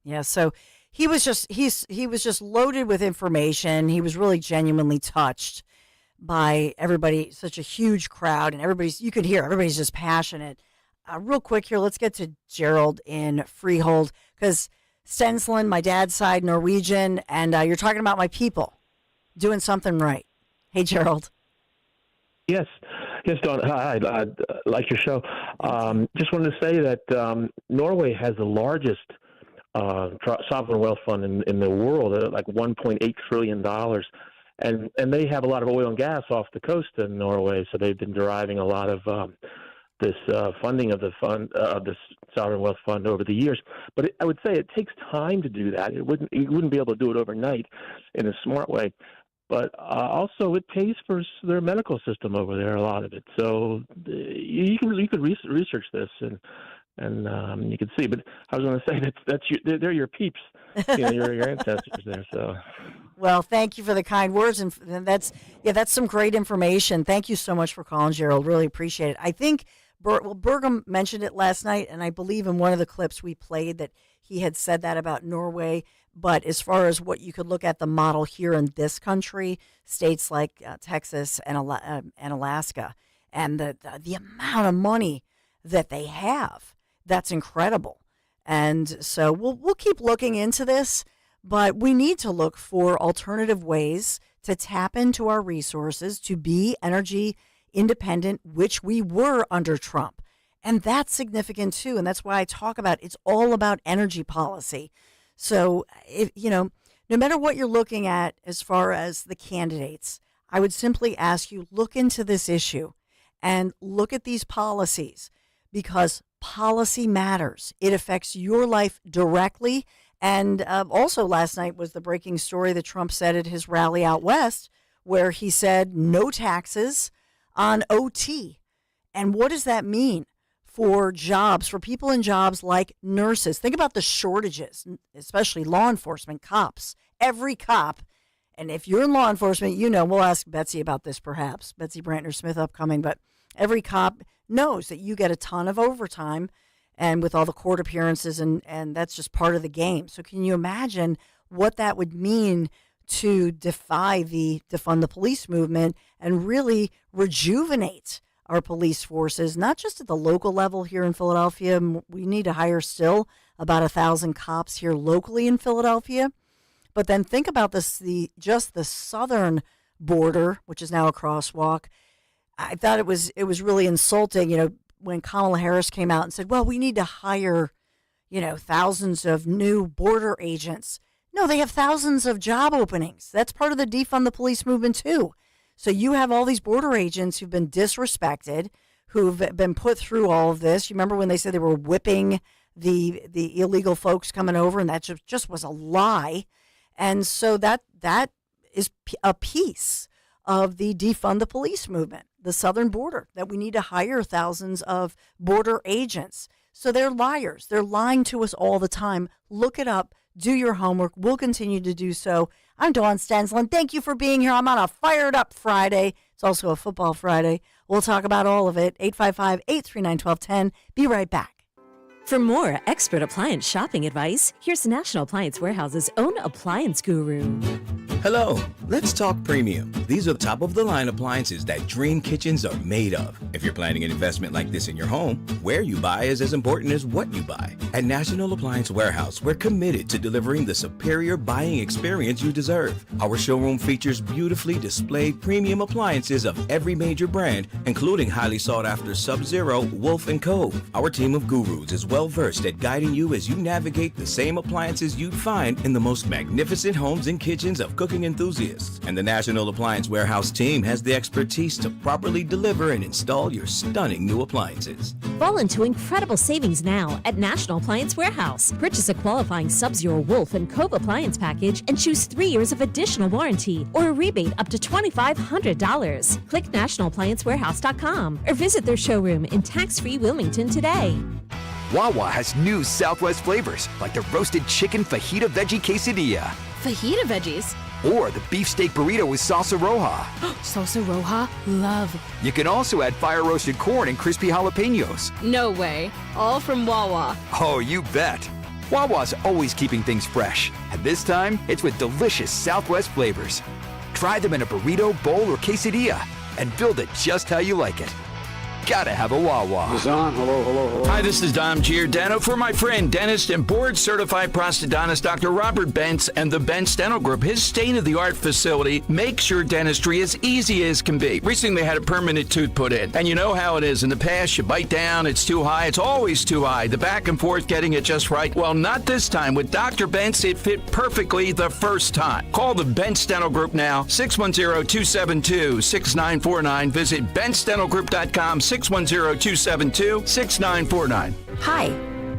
Yeah, so he was just loaded with information. He was really genuinely touched by everybody, such a huge crowd, and you could hear everybody's just passionate. Real quick here, let's get to Gerald in Freehold, because Stensland, my dad's side, Norwegian, and you're talking about my people doing something right. Hey, Gerald. Yes, Don. Hi, I like your show. Just wanted to say that Norway has the largest sovereign wealth fund in the world, like $1.8 trillion. And they have a lot of oil and gas off the coast of Norway, so they've been deriving a lot of this funding of the fund, this sovereign wealth fund over the years. But I would say it takes time to do that. You wouldn't be able to do it overnight in a smart way. But also, it pays for their medical system over there, a lot of it. So you could research this and you can see. But I was going to say they're your peeps, your ancestors there. So. Well, thank you for the kind words, and that's some great information. Thank you so much for calling, Gerald. Really appreciate it. I think Burgum mentioned it last night, and I believe in one of the clips we played that he had said that about Norway. But as far as what you could look at the model here in this country, states like Texas and Alaska, and the amount of money that they have, that's incredible. And so we'll keep looking into this. But we need to look for alternative ways to tap into our resources to be energy independent, which we were under Trump. And that's significant, too. And that's why I talk about it's all about energy policy. So, no matter what you're looking at as far as the candidates, I would simply ask you, look into this issue and look at these policies, because policy matters. It affects your life directly. And also last night was the breaking story that Trump said at his rally out west, where he said no taxes on OT. And what does that mean for jobs, for people in jobs like nurses? Think about the shortages, especially law enforcement, cops. Every cop, and if you're in law enforcement, we'll ask Betsy about this perhaps, Betsy Brantner-Smith upcoming, but every cop knows that you get a ton of overtime and with all the court appearances, and that's just part of the game. So can you imagine what that would mean to defy the defund the police movement and really rejuvenate our police forces, not just at the local level here in Philadelphia? We need to hire still about 1,000 cops here locally in Philadelphia. But then think about this, the southern border, which is now a crosswalk. I thought it was really insulting, when Kamala Harris came out and said, well, we need to hire, thousands of new border agents. No, they have thousands of job openings. That's part of the defund the police movement, too. So you have all these border agents who've been disrespected, who've been put through all of this. You remember when they said they were whipping the illegal folks coming over, and that just was a lie. And so that is a piece of the defund the police movement, the southern border, that we need to hire thousands of border agents. So they're liars. They're lying to us all the time. Look it up. Do your homework. We'll continue to do so. I'm Dawn Stensland. Thank you for being here. I'm on a fired up Friday. It's also a football Friday. We'll talk about all of it. 855-839-1210. Be right back. For more expert appliance shopping advice, here's National Appliance Warehouse's own appliance guru. Hello, let's talk premium. These are top-of-the-line appliances that dream kitchens are made of. If you're planning an investment like this in your home, where you buy is as important as what you buy. At National Appliance Warehouse, we're committed to delivering the superior buying experience you deserve. Our showroom features beautifully displayed premium appliances of every major brand, including highly sought-after Sub-Zero, Wolf, and Cove. Our team of gurus is well-versed at guiding you as you navigate the same appliances you'd find in the most magnificent homes and kitchens of cooking enthusiasts. And the National Appliance Warehouse team has the expertise to properly deliver and install your stunning new appliances. Fall into incredible savings now at National Appliance Warehouse. Purchase a qualifying Sub-Zero, Wolf, and Cove appliance package and choose 3 years of additional warranty or a rebate up to $2,500. Click nationalappliancewarehouse.com or visit their showroom in tax-free Wilmington today. Wawa has new Southwest flavors like the roasted chicken fajita veggie quesadilla. Fajita veggies? Or the beefsteak burrito with salsa roja. Salsa roja? Love. You can also add fire-roasted corn and crispy jalapenos. No way. All from Wawa. Oh, you bet. Wawa's always keeping things fresh. And this time, it's with delicious Southwest flavors. Try them in a burrito, bowl, or quesadilla and build it just how you like it. Gotta have a Wawa. Hello. Hi, this is Dom Giordano for my friend, dentist and board-certified prosthodontist Dr. Robert Bentz and the Bentz Dental Group. His state-of-the-art facility makes your dentistry as easy as can be. Recently, they had a permanent tooth put in. And you know how it is. In the past, you bite down, it's too high. It's always too high. The back and forth getting it just right. Well, not this time. With Dr. Bentz, it fit perfectly the first time. Call the Bentz Dental Group now, 610-272-6949. Visit BentzDentalGroup.com, 610-272-6949. Hi,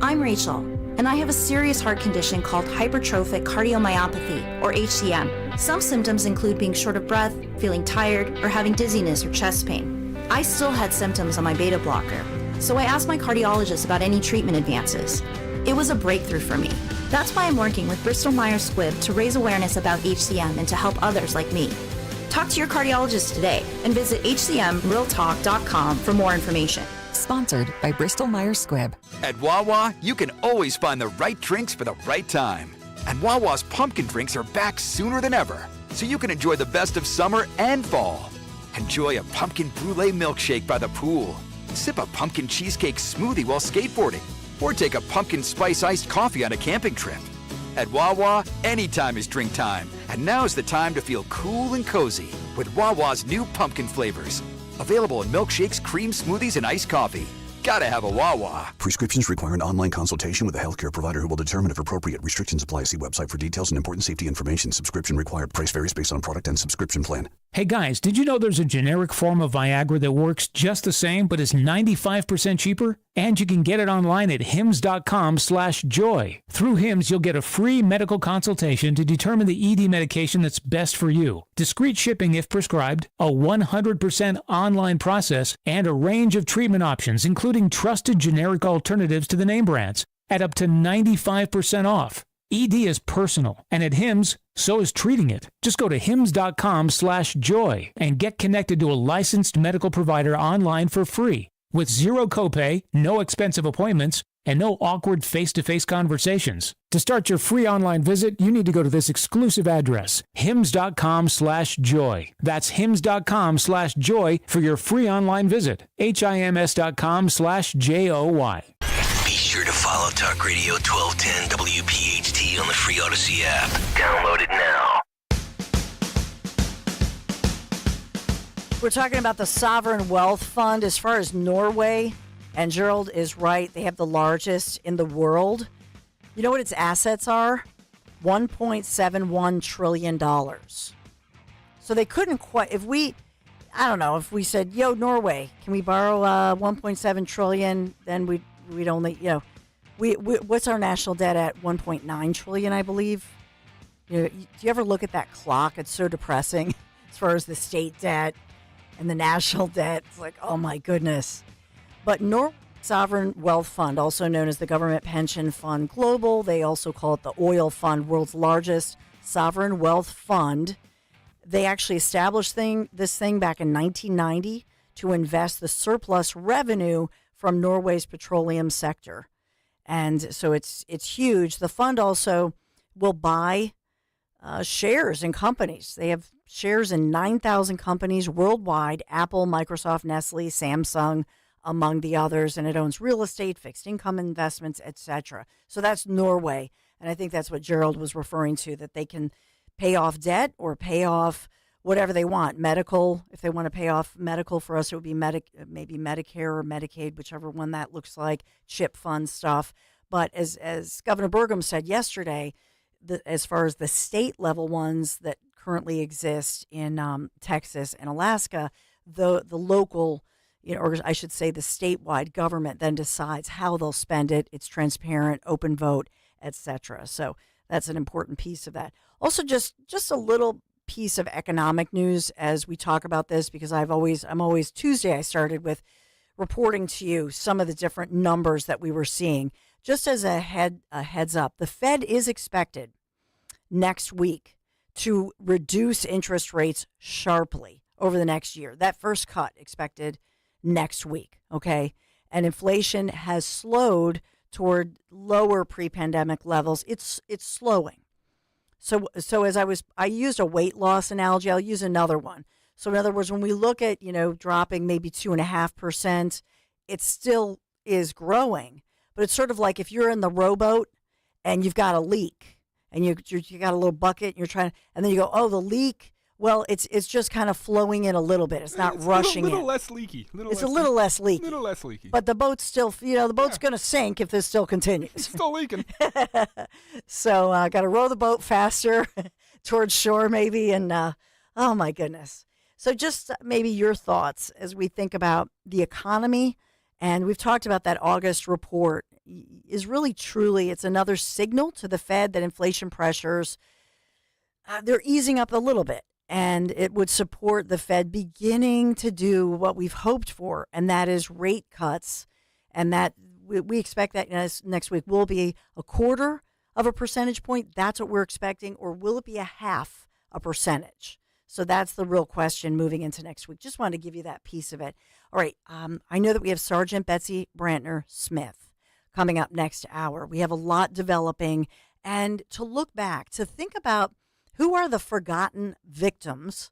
I'm Rachel, and I have a serious heart condition called hypertrophic cardiomyopathy, or HCM. Some symptoms include being short of breath, feeling tired, or having dizziness or chest pain. I still had symptoms on my beta blocker, so I asked my cardiologist about any treatment advances. It was a breakthrough for me. That's why I'm working with Bristol Myers Squibb to raise awareness about HCM and to help others like me. Talk to your cardiologist today and visit hcmrealtalk.com for more information. Sponsored by Bristol Myers Squibb. At Wawa, you can always find the right drinks for the right time. And Wawa's pumpkin drinks are back sooner than ever, so you can enjoy the best of summer and fall. Enjoy a pumpkin brulee milkshake by the pool. Sip a pumpkin cheesecake smoothie while skateboarding. Or take a pumpkin spice iced coffee on a camping trip. At Wawa, anytime is drink time. And now's the time to feel cool and cozy with Wawa's new pumpkin flavors. Available in milkshakes, cream smoothies, and iced coffee. Gotta have a Wawa. Prescriptions require an online consultation with a healthcare provider who will determine if appropriate. Restrictions apply. See website for details and important safety information. Subscription required. Price varies based on product and subscription plan. Hey guys, did you know there's a generic form of Viagra that works just the same but is 95% cheaper? And you can get it online at hims.com/joy. Through Hims, you'll get a free medical consultation to determine the ED medication that's best for you, discreet shipping if prescribed, a 100% online process, and a range of treatment options, including trusted generic alternatives to the name brands, at up to 95% off. ED is personal, and at Hims, so is treating it. Just go to hims.com/joy and get connected to a licensed medical provider online for free, with zero copay, no expensive appointments, and no awkward face-to-face conversations. To start your free online visit, you need to go to this exclusive address, hims.com/joy. That's hims.com/joy for your free online visit. HIMS.com/JOY. Be sure to follow Talk Radio 1210 WPHT on the free Odyssey app. Download it now. We're talking about the Sovereign Wealth Fund. As far as Norway, and Gerald is right, they have the largest in the world. You know what its assets are? $1.71 trillion. So they couldn't quite, if we said, yo, Norway, can we borrow $1.7 trillion, then we'd only, what's our national debt at? $1.9 trillion, I believe. Do you ever look at that clock? It's so depressing as far as the state debt and the national debt. It's like, oh my goodness. But Norway Sovereign Wealth Fund, also known as the Government Pension Fund Global, they also call it the Oil Fund, world's largest sovereign wealth fund. They actually established this thing back in 1990 to invest the surplus revenue from Norway's petroleum sector. And so it's huge. The fund also will buy shares in companies. They have shares in 9,000 companies worldwide: Apple, Microsoft, Nestle, Samsung, among the others. And it owns real estate, fixed income investments, etc. So that's Norway. And I think that's what Gerald was referring to, that they can pay off debt or pay off whatever they want. Medical, if they want to pay off medical, for us it would be maybe Medicare or Medicaid, whichever one that looks like, CHIP fund stuff. But as Governor Burgum said yesterday, as far as the state level ones that currently exist in Texas and Alaska, the local, or I should say the statewide government then decides how they'll spend it. It's transparent, open vote, etc. So that's an important piece of that. Also, just a little piece of economic news as we talk about this, because I'm always Tuesday I started with reporting to you some of the different numbers that we were seeing. Just as a heads up, the Fed is expected next week to reduce interest rates sharply over the next year. That first cut expected next week, okay? And inflation has slowed toward lower pre-pandemic levels. It's slowing. So as I used a weight loss analogy, I'll use another one. So in other words, when we look at, dropping maybe 2.5%, it still is growing. But it's sort of like if you're in the rowboat and you've got a leak and you got a little bucket and you're trying, and then you go, oh, the leak. Well, it's just kind of flowing in a little bit. It's not rushing in. A little less leaky. It's a little less leaky. Little less leaky. But the boat's still, the boat's going to sink if this still continues. It's still leaking. So got to row the boat faster towards shore maybe. And oh, my goodness. So just maybe your thoughts as we think about the economy. And we've talked about that August report is really truly, it's another signal to the Fed that inflation pressures, they're easing up a little bit. And it would support the Fed beginning to do what we've hoped for, and that is rate cuts. And that we expect that next week will be 1/4 of a percentage point. That's what we're expecting. Or will it be 1/2 a percentage? So that's the real question moving into next week. Just wanted to give you that piece of it. All right. I know that we have Sergeant Betsy Brantner Smith coming up next hour. We have a lot developing, and to look back, to think about who are the forgotten victims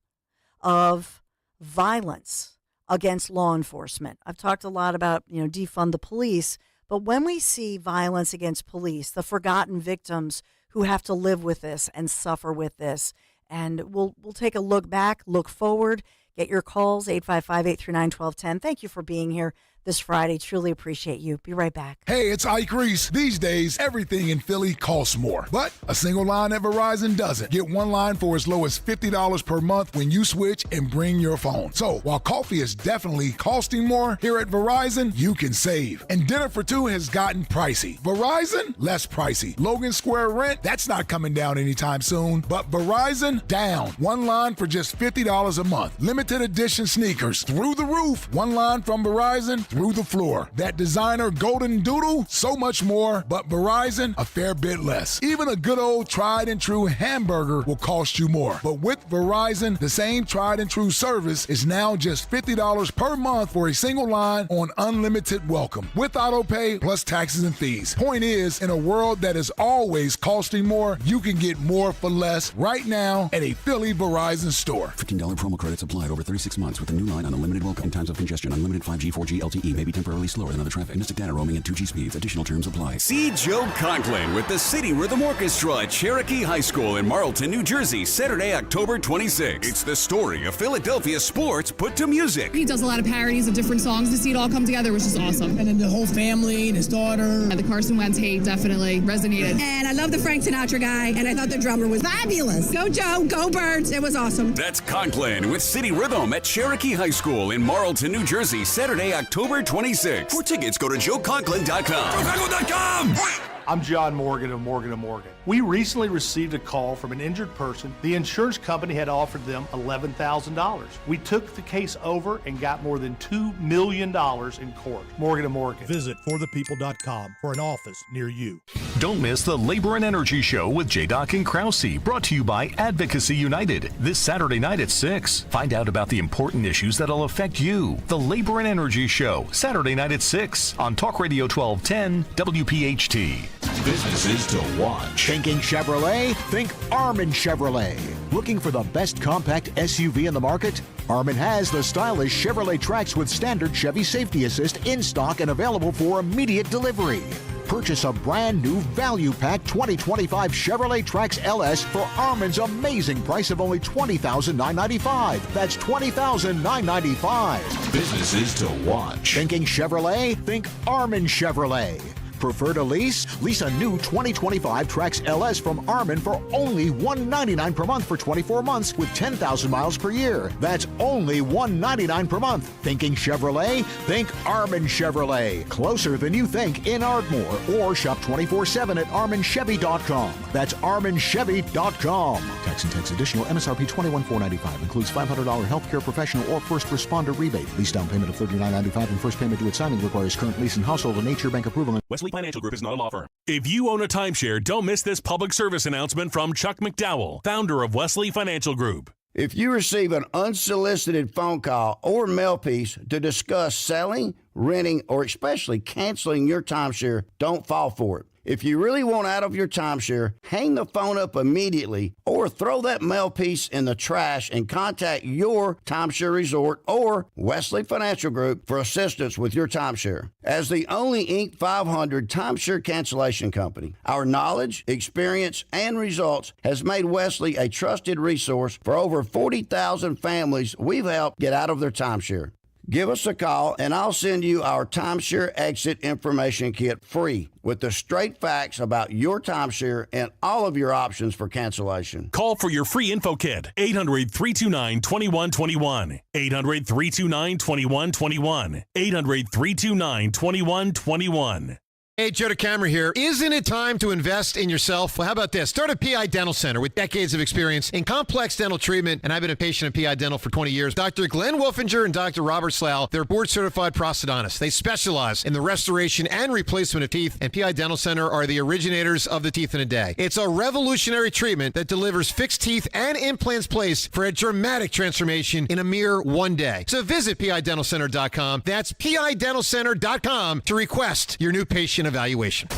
of violence against law enforcement. I've talked a lot about, defund the police, but when we see violence against police, the forgotten victims who have to live with this and suffer with this, and we'll take a look back, look forward, get your calls, 855-839-1210. Thank you for being here this Friday. Truly appreciate you. Be right back. Hey, it's Ike Reese. These days, everything in Philly costs more. But a single line at Verizon doesn't. Get one line for as low as $50 per month when you switch and bring your phone. So while coffee is definitely costing more, here at Verizon, you can save. And dinner for two has gotten pricey. Verizon, less pricey. Logan Square rent, that's not coming down anytime soon. But Verizon, down. One line for just $50 a month. Limited edition sneakers, through the roof. One line from Verizon, through the floor. That designer golden doodle, so much more, but Verizon, a fair bit less. Even a good old tried and true hamburger will cost you more. But with Verizon, the same tried and true service is now just $50 per month for a single line on unlimited welcome. With auto pay plus taxes and fees. Point is, in a world that is always costing more, you can get more for less right now at a Philly Verizon store. $15 promo credits applied over 36 months with a new line on unlimited welcome. In times of congestion, unlimited 5G, 4G, LTE may be temporarily slower than other traffic. Mystic data roaming at 2G speeds. Additional terms apply. See Joe Conklin with the City Rhythm Orchestra at Cherokee High School in Marlton, New Jersey, Saturday, October 26th. It's the story of Philadelphia sports put to music. He does a lot of parodies of different songs. To see it all come together was just awesome. And then the whole family and his daughter. And the Carson Wentz hate definitely resonated. And I love the Frank Sinatra guy, and I thought the drummer was fabulous. Go Joe, go Birds. It was awesome. That's Conklin with City Rhythm at Cherokee High School in Marlton, New Jersey, Saturday, October 26th. For tickets, go to joeconklin.com. joeconklin.com! I'm John Morgan of Morgan & Morgan. We recently received a call from an injured person. The insurance company had offered them $11,000. We took the case over and got more than $2 million in court. Morgan & Morgan. Visit forthepeople.com for an office near you. Don't miss the Labor and Energy Show with J-Doc and Krause, brought to you by Advocacy United, this Saturday night at 6. Find out about the important issues that'll affect you. The Labor and Energy Show, Saturday night at 6 on Talk Radio 1210 WPHT. Businesses to watch. Thinking Chevrolet? Think Armin Chevrolet. Looking for the best compact SUV in the market? Armin has the stylish Chevrolet Trax with standard Chevy Safety Assist in stock and available for immediate delivery. Purchase a brand new value pack 2025 Chevrolet Trax LS for Armin's amazing price of only $20,995. That's $20,995. Businesses to watch. Thinking Chevrolet? Think Armin Chevrolet. Prefer to lease? Lease a new 2025 Trax LS from Armin for only $199 per month for 24 months with 10,000 miles per year. That's only $199 per month. Thinking Chevrolet? Think Armin Chevrolet. Closer than you think in Ardmore. Or shop 24/7 at arminchevy.com. That's arminchevy.com. Tax and tax additional. MSRP $21,495. Includes $500 healthcare professional or first responder rebate. Lease down payment of $39.95 and first payment due at signing requires current lease and household and Nature Bank approval. Wesley Financial Group is not a law firm. If you own a timeshare, don't miss this public service announcement from Chuck McDowell, founder of Wesley Financial Group. If you receive an unsolicited phone call or mail piece to discuss selling, renting, or especially canceling your timeshare, don't fall for it. If you really want out of your timeshare, hang the phone up immediately or throw that mail piece in the trash and contact your timeshare resort or Wesley Financial Group for assistance with your timeshare. As the only Inc. 500 timeshare cancellation company, our knowledge, experience, and results has made Wesley a trusted resource for over 40,000 families we've helped get out of their timeshare. Give us a call, and I'll send you our timeshare exit information kit free with the straight facts about your timeshare and all of your options for cancellation. Call for your free info kit. 800-329-2121. 800-329-2121. 800-329-2121. Hey, Joe DeCamera here. Isn't it time to invest in yourself? Well, how about this? Start a PI Dental Center with decades of experience in complex dental treatment, and I've been a patient of PI Dental for 20 years. Dr. Glenn Wolfinger and Dr. Robert Slough, they're board-certified prosthodontists. They specialize in the restoration and replacement of teeth, and PI Dental Center are the originators of the teeth in a day. It's a revolutionary treatment that delivers fixed teeth and implants placed for a dramatic transformation in a mere one day. So visit PIDentalCenter.com. That's PIDentalCenter.com to request your new patient evaluation.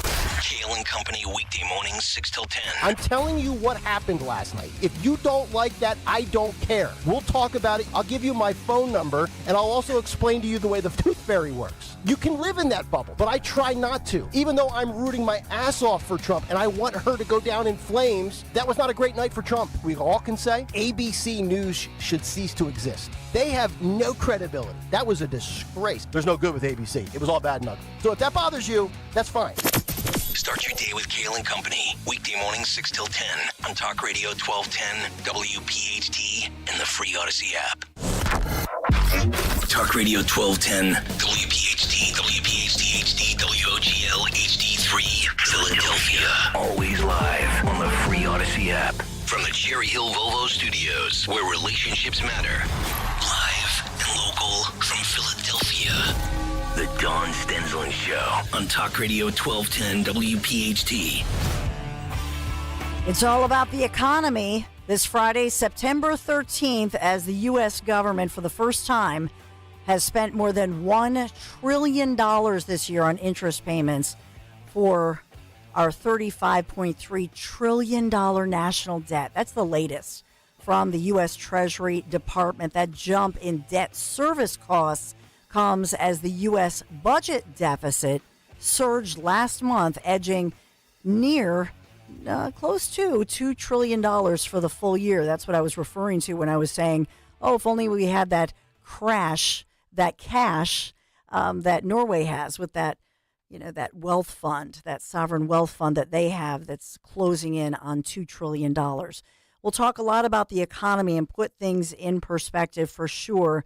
Kale and Company weekday mornings 6 till 10. I'm telling you what happened last night. If you don't like that, I don't care. We'll talk about it. I'll give you my phone number, and I'll also explain to you the way the tooth fairy works. You can live in that bubble, but I try not to. Even though I'm rooting my ass off for Trump, and I want her to go down in flames, that was not a great night for Trump. We all can say ABC News should cease to exist. They have no credibility. That was a disgrace. There's no good with ABC. It was all bad and ugly. So if that bothers you, that's fine. Start your day with Kale and Company. Weekday mornings 6 till 10 on Talk Radio 1210, WPHT, and the free Odyssey app. Talk Radio 1210, WPHT, WPHT HD, WOGL HD3, Philadelphia. Always live on the free Odyssey app. From the Cherry Hill Volvo Studios, where relationships matter. Live and local from Philadelphia. The Dawn Stensland Show on Talk Radio 1210 WPHT. It's all about the economy. This Friday, September 13th, as the U.S. government, for the first time, has spent more than $1 trillion this year on interest payments for our $35.3 trillion national debt. That's the latest from the U.S. Treasury Department. That jump in debt service costs comes as the U.S. budget deficit surged last month, edging near close to $2 trillion for the full year. That's what I was referring to when I was saying, oh, if only we had that cash that Norway has with that, that wealth fund, that sovereign wealth fund that they have that's closing in on $2 trillion. We'll talk a lot about the economy and put things in perspective for sure.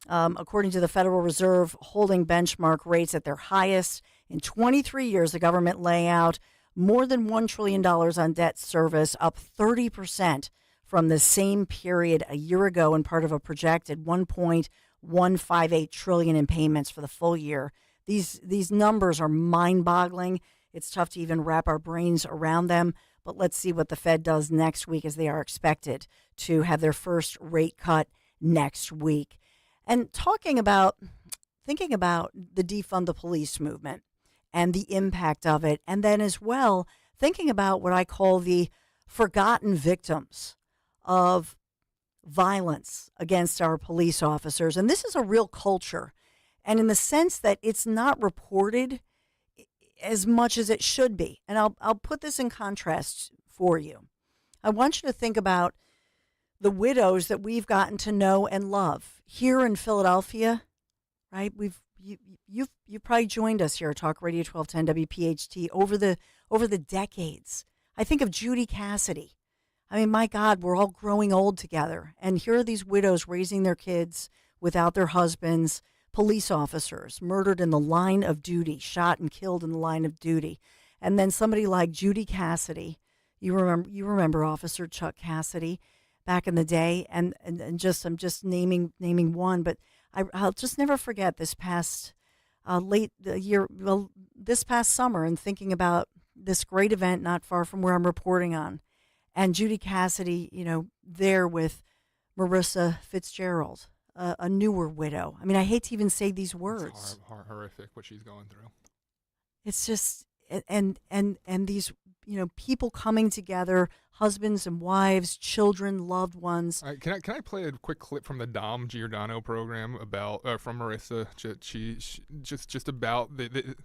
According to the Federal Reserve, holding benchmark rates at their highest in 23 years, the government laying out more than $1 trillion on debt service, up 30% from the same period a year ago, and part of a projected $1.158 trillion in payments for the full year. These numbers are mind-boggling. It's tough to even wrap our brains around them, but let's see what the Fed does next week, as they are expected to have their first rate cut next week. And thinking about the defund the police movement and the impact of it. And then as well, thinking about what I call the forgotten victims of violence against our police officers. And this is a real culture. And in the sense that it's not reported as much as it should be. And I'll put this in contrast for you. I want you to think about the widows that we've gotten to know and love here in Philadelphia, right? You've probably joined us here at Talk Radio 1210 WPHT over the decades. I think of Judy Cassidy. I mean, my God, we're all growing old together. And here are these widows raising their kids without their husbands, police officers murdered in the line of duty, shot and killed in the line of duty. And then somebody like Judy Cassidy, you remember Officer Chuck Cassidy back in the day, and just I'm just naming one, but I'll just never forget this past this past summer, and thinking about this great event not far from where I'm reporting on. And Judy Cassidy, there with Marissa Fitzgerald, a newer widow. I mean, I hate to even say these words. It's horrific what she's going through. It's just, and these, people coming together, husbands and wives, children, loved ones. All right, can I play a quick clip from the Dom Giordano program about from Marissa? She just about the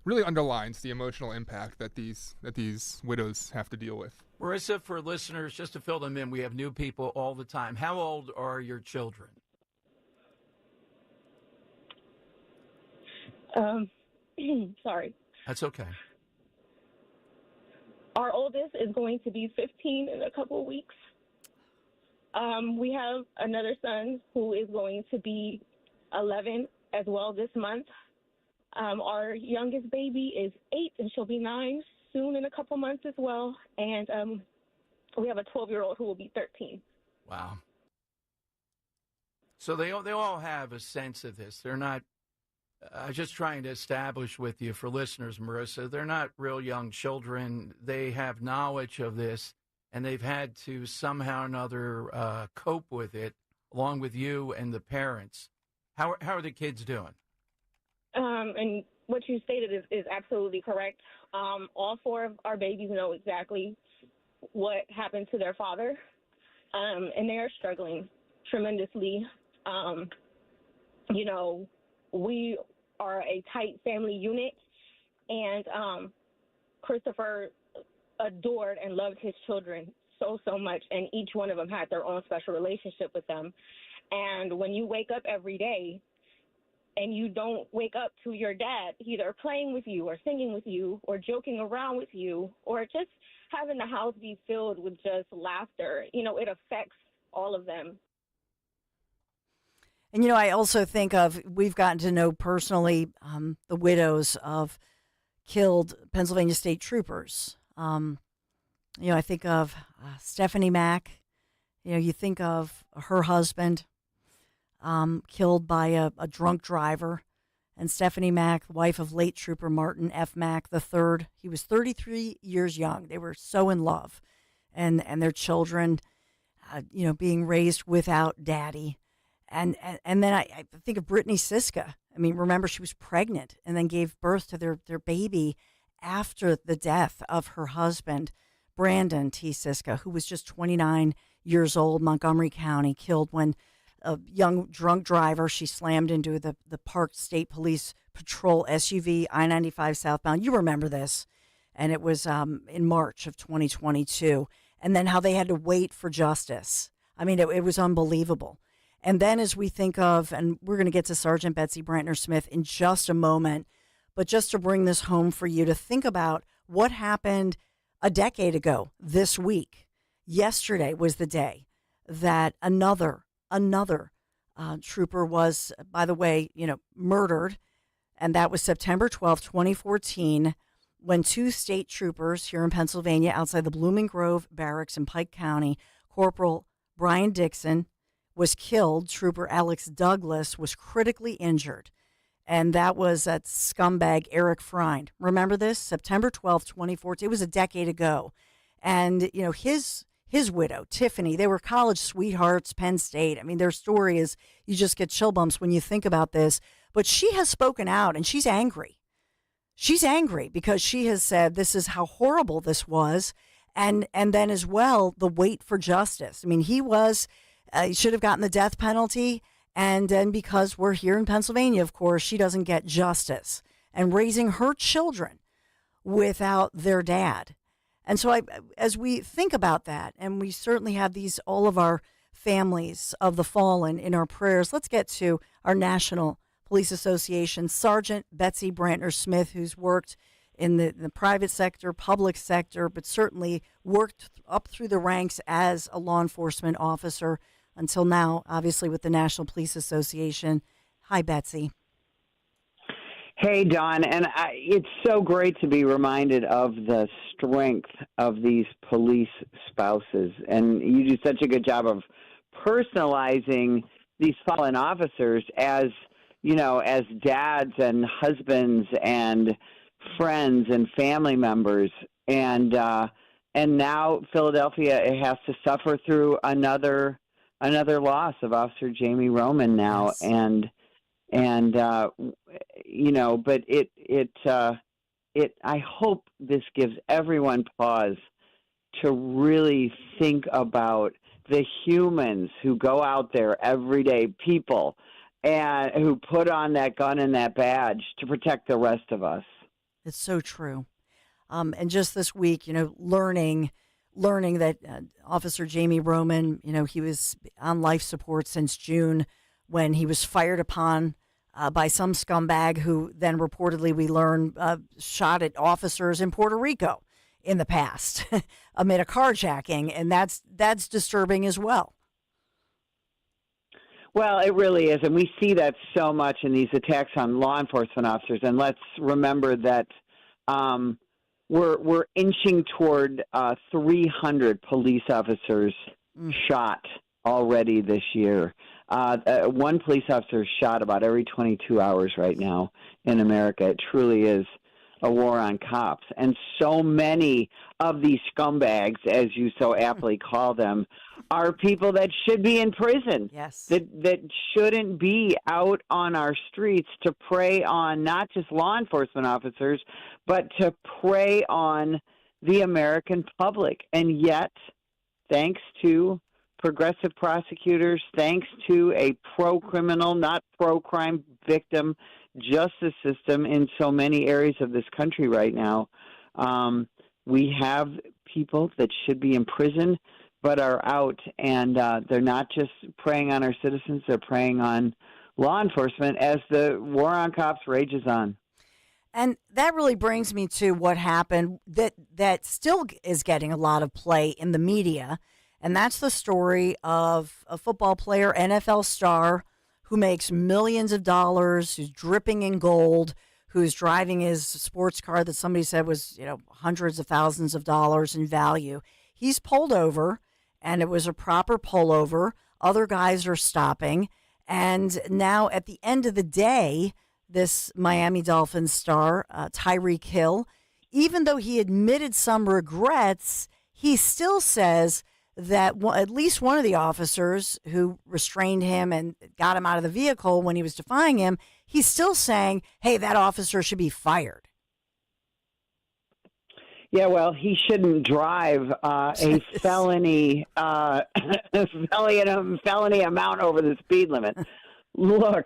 really underlines the emotional impact that these widows have to deal with. Marissa, for listeners, just to fill them in, we have new people all the time. How old are your children? Sorry. That's okay. Our oldest is going to be 15 in a couple of weeks. We have another son who is going to be 11 as well this month. Our youngest baby is 8, and she'll be 9 soon in a couple months as well. And we have a 12-year-old who will be 13. Wow. So they all have a sense of this. They're not, just trying to establish with you for listeners, Marissa, they're not real young children. They have knowledge of this, and they've had to somehow or another cope with it, along with you and the parents. How are the kids doing? And what you stated is absolutely correct. All 4 of our babies know exactly what happened to their father, and they are struggling tremendously. We are a tight family unit, and Christopher adored and loved his children so much, and each one of them had their own special relationship with them. And when you wake up every day and you don't wake up to your dad either playing with you or singing with you or joking around with you or just having the house be filled with just laughter, it affects all of them. And, I also think of, we've gotten to know personally the widows of killed Pennsylvania state troopers. I think of Stephanie Mack. You think of her husband killed by a drunk driver. And Stephanie Mack, wife of late Trooper Martin F. Mack III. He was 33 years young. They were so in love. And their children, being raised without daddy. And then I think of Brittany Siska. I mean, remember, she was pregnant and then gave birth to their baby after the death of her husband, Brandon T. Siska, who was just 29 years old, Montgomery County, killed when a young drunk driver, she slammed into the Park State Police Patrol SUV, I-95 southbound. You remember this. And it was in March of 2022. And then how they had to wait for justice. I mean, it was unbelievable. And then as we think of, and we're going to get to Sergeant Betsy Brantner-Smith in just a moment, but just to bring this home for you to think about what happened a decade ago this week. Yesterday was the day that another trooper was, by the way, murdered. And that was September 12th, 2014, when 2 state troopers here in Pennsylvania outside the Blooming Grove Barracks in Pike County, Corporal Brian Dixon was killed. Trooper Alex Douglas was critically injured. And that was that scumbag Eric Freund. Remember this? September 12th, 2014. It was a decade ago. And, his widow, Tiffany, they were college sweethearts, Penn State. I mean, their story is, you just get chill bumps when you think about this. But she has spoken out, and she's angry. she's angry because she has said this is how horrible this was. And then as well, the wait for justice. I mean, he should have gotten the death penalty. And then because we're here in Pennsylvania, of course, she doesn't get justice. And raising her children without their dad. And so as we think about that, and we certainly have all of our families of the fallen in our prayers, let's get to our National Police Association, Sergeant Betsy Brantner-Smith, who's worked in the private sector, public sector, but certainly worked up through the ranks as a law enforcement officer until now, obviously with the National Police Association. Hi, Betsy. Hey, Dawn, and it's so great to be reminded of the strength of these police spouses. And you do such a good job of personalizing these fallen officers as, as dads and husbands and friends and family members. And now Philadelphia has to suffer through another loss of Officer Jamie Roman now. Yes. But I hope this gives everyone pause to really think about the humans who go out there every day, people, and who put on that gun and that badge to protect the rest of us. It's so true. And just this week, learning that Officer Jamie Roman, he was on life support since June when he was fired upon by some scumbag who then reportedly, we learned, shot at officers in Puerto Rico in the past amid a carjacking. And that's disturbing as well. Well, it really is. And we see that so much in these attacks on law enforcement officers. And let's remember that we're inching toward 300 police officers shot already this year. One police officer is shot about every 22 hours right now in America. It truly is a war on cops. And so many of these scumbags, as you so aptly call them, are people that should be in prison. Yes. That shouldn't be out on our streets to prey on not just law enforcement officers, but to prey on the American public. And yet, thanks to progressive prosecutors, thanks to a pro-criminal, not pro-crime victim justice system in so many areas of this country right now, we have people that should be in prison but are out, and they're not just preying on our citizens, they're preying on law enforcement as the war on cops rages on. And that really brings me to what happened that still is getting a lot of play in the media, and that's the story of a football player, NFL star, who makes millions of dollars, who's dripping in gold, who's driving his sports car that somebody said was, hundreds of thousands of dollars in value. He's pulled over, and it was a proper pullover. Other guys are stopping. And now at the end of the day, this Miami Dolphins star, Tyreek Hill, even though he admitted some regrets, he still says that at least one of the officers who restrained him and got him out of the vehicle when he was defying him, he's still saying, hey, that officer should be fired. Yeah, well, he shouldn't drive a felony felony amount over the speed limit. Look,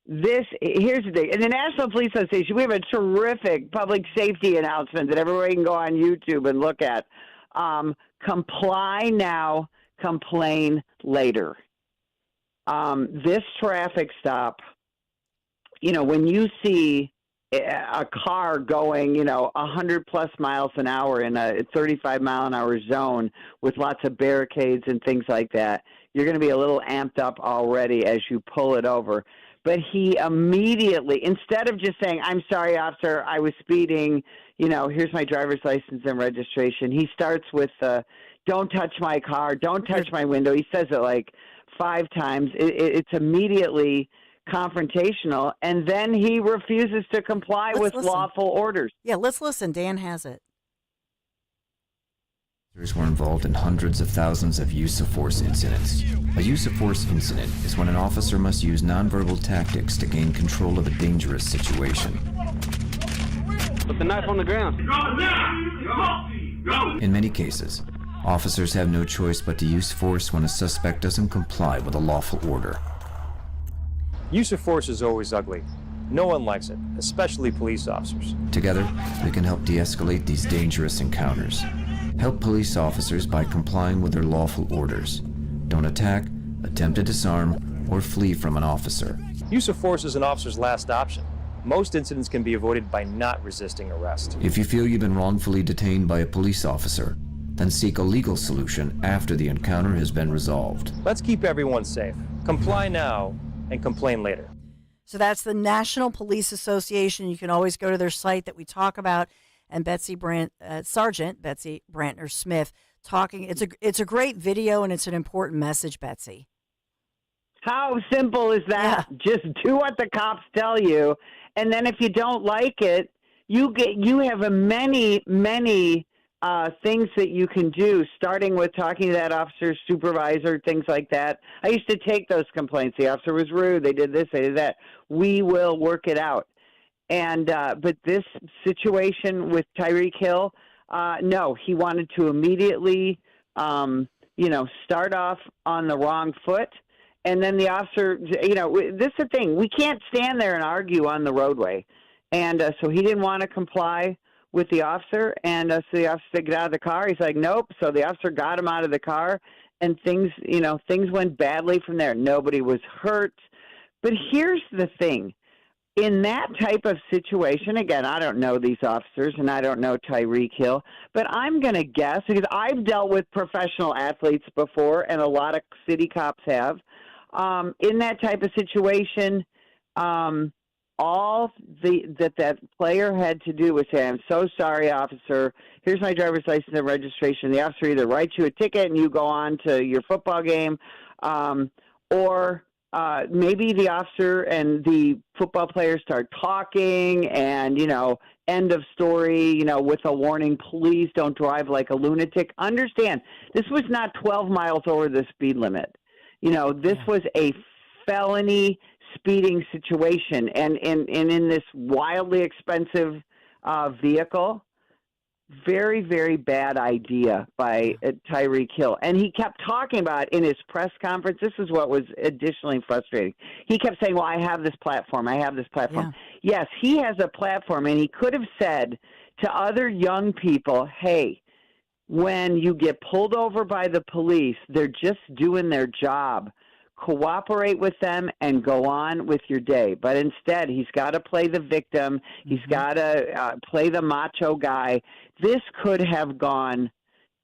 here's the thing. In the National Police Association, we have a terrific public safety announcement that everybody can go on YouTube and look at. Comply now, complain later. This traffic stop, when you see a car going, 100 plus miles an hour in a 35 mile an hour zone with lots of barricades and things like that, you're going to be a little amped up already as you pull it over. But he immediately, instead of just saying, I'm sorry, officer, I was speeding, here's my driver's license and registration, he starts with, don't touch my car, don't touch my window. He says it like 5 times. It's immediately confrontational, and then he refuses to comply with lawful orders. Yeah, let's listen. Dan has it. Officers were involved in hundreds of thousands of use of force incidents. A use of force incident is when an officer must use nonverbal tactics to gain control of a dangerous situation. Put the knife on the ground. In many cases, officers have no choice but to use force when a suspect doesn't comply with a lawful order. Use of force is always ugly. No one likes it, especially police officers. Together, we can help de-escalate these dangerous encounters. Help police officers by complying with their lawful orders. Don't attack, attempt to disarm, or flee from an officer. Use of force is an officer's last option. Most incidents can be avoided by not resisting arrest. If you feel you've been wrongfully detained by a police officer, then seek a legal solution after the encounter has been resolved. Let's keep everyone safe. Comply now and complain later. So that's the National Police Association. You can always go to their site that we talk about, and Sergeant Betsy Brantner Smith talking. It's a great video, and it's an important message, Betsy. How simple is that? Yeah. Just do what the cops tell you, and then if you don't like it, you have many things that you can do, starting with talking to that officer's supervisor, things like that. I used to take those complaints. The officer was rude. They did this, they did that. We will work it out. And but this situation with Tyreek Hill, no, he wanted to immediately, start off on the wrong foot. And then the officer, this is the thing. We can't stand there and argue on the roadway. And so he didn't want to comply with the officer. And so the officer said, get out of the car. He's like, nope. So the officer got him out of the car. And things went badly from there. Nobody was hurt. But here's the thing. In that type of situation, again, I don't know these officers and I don't know Tyreek Hill, but I'm going to guess, because I've dealt with professional athletes before and a lot of city cops have, in that type of situation, all that player had to do was say, I'm so sorry, officer. Here's my driver's license and registration. The officer either writes you a ticket and you go on to your football game, or maybe the officer and the football player start talking and, end of story, with a warning, please don't drive like a lunatic. Understand, this was not 12 miles over the speed limit. This was a felony speeding situation, and in this wildly expensive vehicle. Very, very bad idea by Tyreek Hill. And he kept talking about in his press conference, this is what was additionally frustrating. He kept saying, well, I have this platform. Yeah. Yes, he has a platform, and he could have said to other young people, hey, when you get pulled over by the police, they're just doing their job. Cooperate with them and go on with your day. But instead, he's got to play the victim. He's got to play the macho guy. This could have gone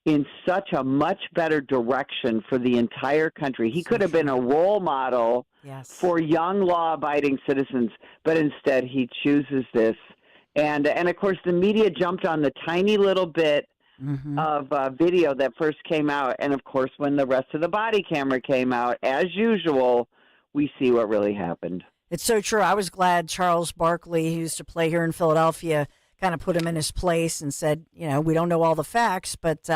in such a much better direction for the entire country. He could have been a role model for young law-abiding citizens, but instead he chooses this. And of course, the media jumped on the tiny little bit of video that first came out. And, of course, when the rest of the body camera came out, as usual, we see what really happened. It's so true. I was glad Charles Barkley, who used to play here in Philadelphia, kind of put him in his place and said, we don't know all the facts, but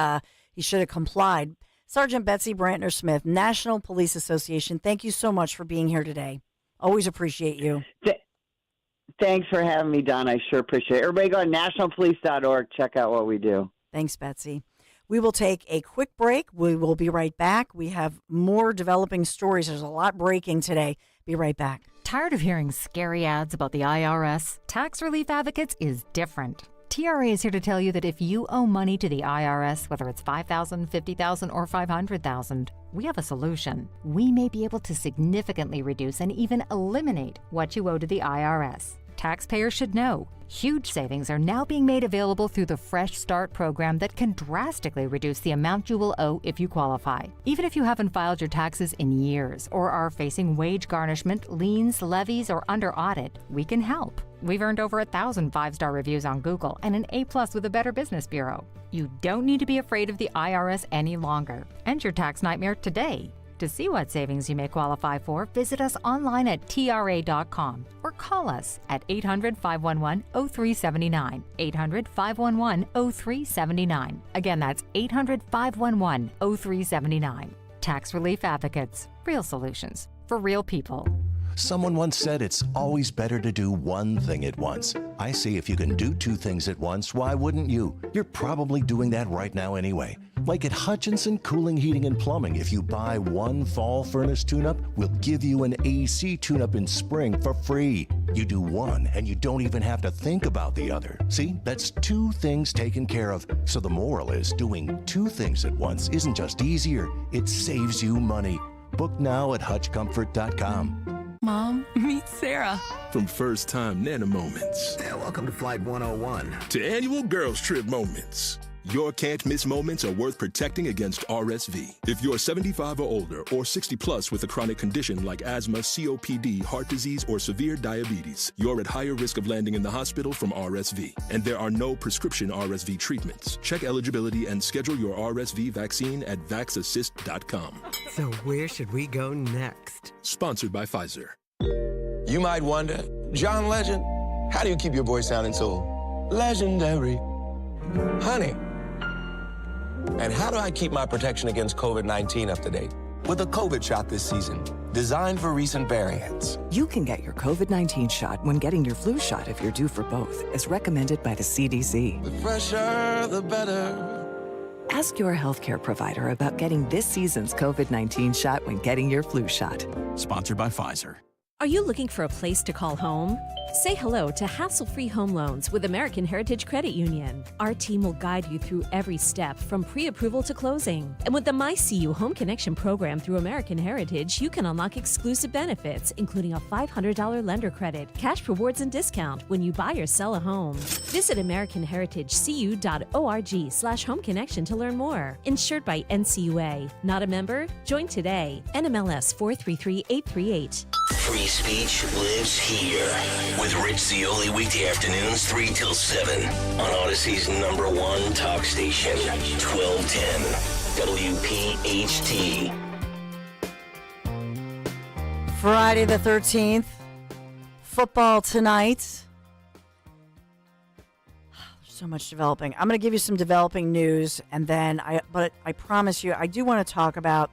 he should have complied. Sergeant Betsy Brantner Smith, National Police Association, thank you so much for being here today. Always appreciate you. Thanks for having me, Don. I sure appreciate it. Everybody go to nationalpolice.org. Check out what we do. Thanks, Betsy. We will take a quick break. We will be right back. We have more developing stories. There's a lot breaking today. Be right back. Tired of hearing scary ads about the IRS? Tax Relief Advocates is different. TRA is here to tell you that if you owe money to the IRS, whether it's $5,000, $50,000, or $500,000, we have a solution. We may be able to significantly reduce and even eliminate what you owe to the IRS. Taxpayers should know. Huge savings are now being made available through the Fresh Start program that can drastically reduce the amount you will owe if you qualify. Even if you haven't filed your taxes in years or are facing wage garnishment, liens, levies, or under audit, we can help. We've earned over 1,000 5-star reviews on Google and an A+ with the Better Business Bureau. You don't need to be afraid of the IRS any longer. End your tax nightmare today. To see what savings you may qualify for, visit us online at TRA.com or call us at 800-511-0379, 800-511-0379. Again, that's 800-511-0379. Tax Relief Advocates, real solutions for real people. Someone once said it's always better to do one thing at once. I see if you can do two things at once, why wouldn't you? You're probably doing that right now anyway. Like at Hutchinson Cooling, Heating, and Plumbing, if you buy one fall furnace tune-up, we'll give you an AC tune-up in spring for free. You do one, and you don't even have to think about the other. See, that's two things taken care of. So the moral is doing two things at once isn't just easier, it saves you money. Book now at hutchcomfort.com. Mom, meet Sarah. From first-time Nana moments. Yeah, welcome to Flight 101. To annual girls trip moments. Your can't-miss moments are worth protecting against RSV. If you're 75 or older or 60 plus with a chronic condition like asthma, COPD, heart disease, or severe diabetes, you're at higher risk of landing in the hospital from RSV. And there are no prescription RSV treatments. Check eligibility and schedule your RSV vaccine at vaxassist.com. So where should we go next? Sponsored by Pfizer. You might wonder, John Legend, how do you keep your voice sounding so legendary? Honey. And how do I keep my protection against COVID-19 up to date? With a COVID shot this season, designed for recent variants. You can get your COVID-19 shot when getting your flu shot if you're due for both, as recommended by the CDC. The fresher, the better. Ask your healthcare provider about getting this season's COVID-19 shot when getting your flu shot. Sponsored by Pfizer. Are you looking for a place to call home? Say hello to hassle-free home loans with American Heritage Credit Union. Our team will guide you through every step from pre-approval to closing. And with the MyCU Home Connection program through American Heritage, you can unlock exclusive benefits, including a $500 lender credit, cash rewards, and discount when you buy or sell a home. Visit AmericanHeritageCU.org/home connection to learn more. Insured by NCUA. Not a member? Join today. NMLS 433838. Free speech lives here with Rich Zioli weekday afternoons 3 till 7 on Odyssey's #1 talk station, 1210 WPHT. Friday the 13th, football tonight. There's so much developing. I'm going to give you some developing news, and then I promise you, I do want to talk about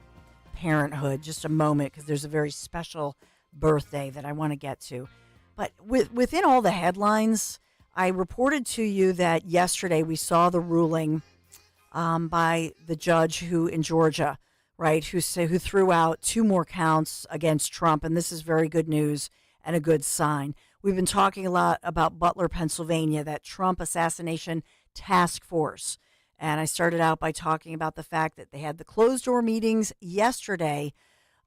parenthood just a moment because there's a very special birthday that I want to get to. But within all the headlines, I reported to you that yesterday we saw the ruling by the judge who in Georgia, right, who threw out 2 more counts against Trump, and this is very good news and a good sign. We've been talking a lot about Butler, Pennsylvania, that Trump assassination task force. And I started out by talking about the fact that they had the closed-door meetings yesterday,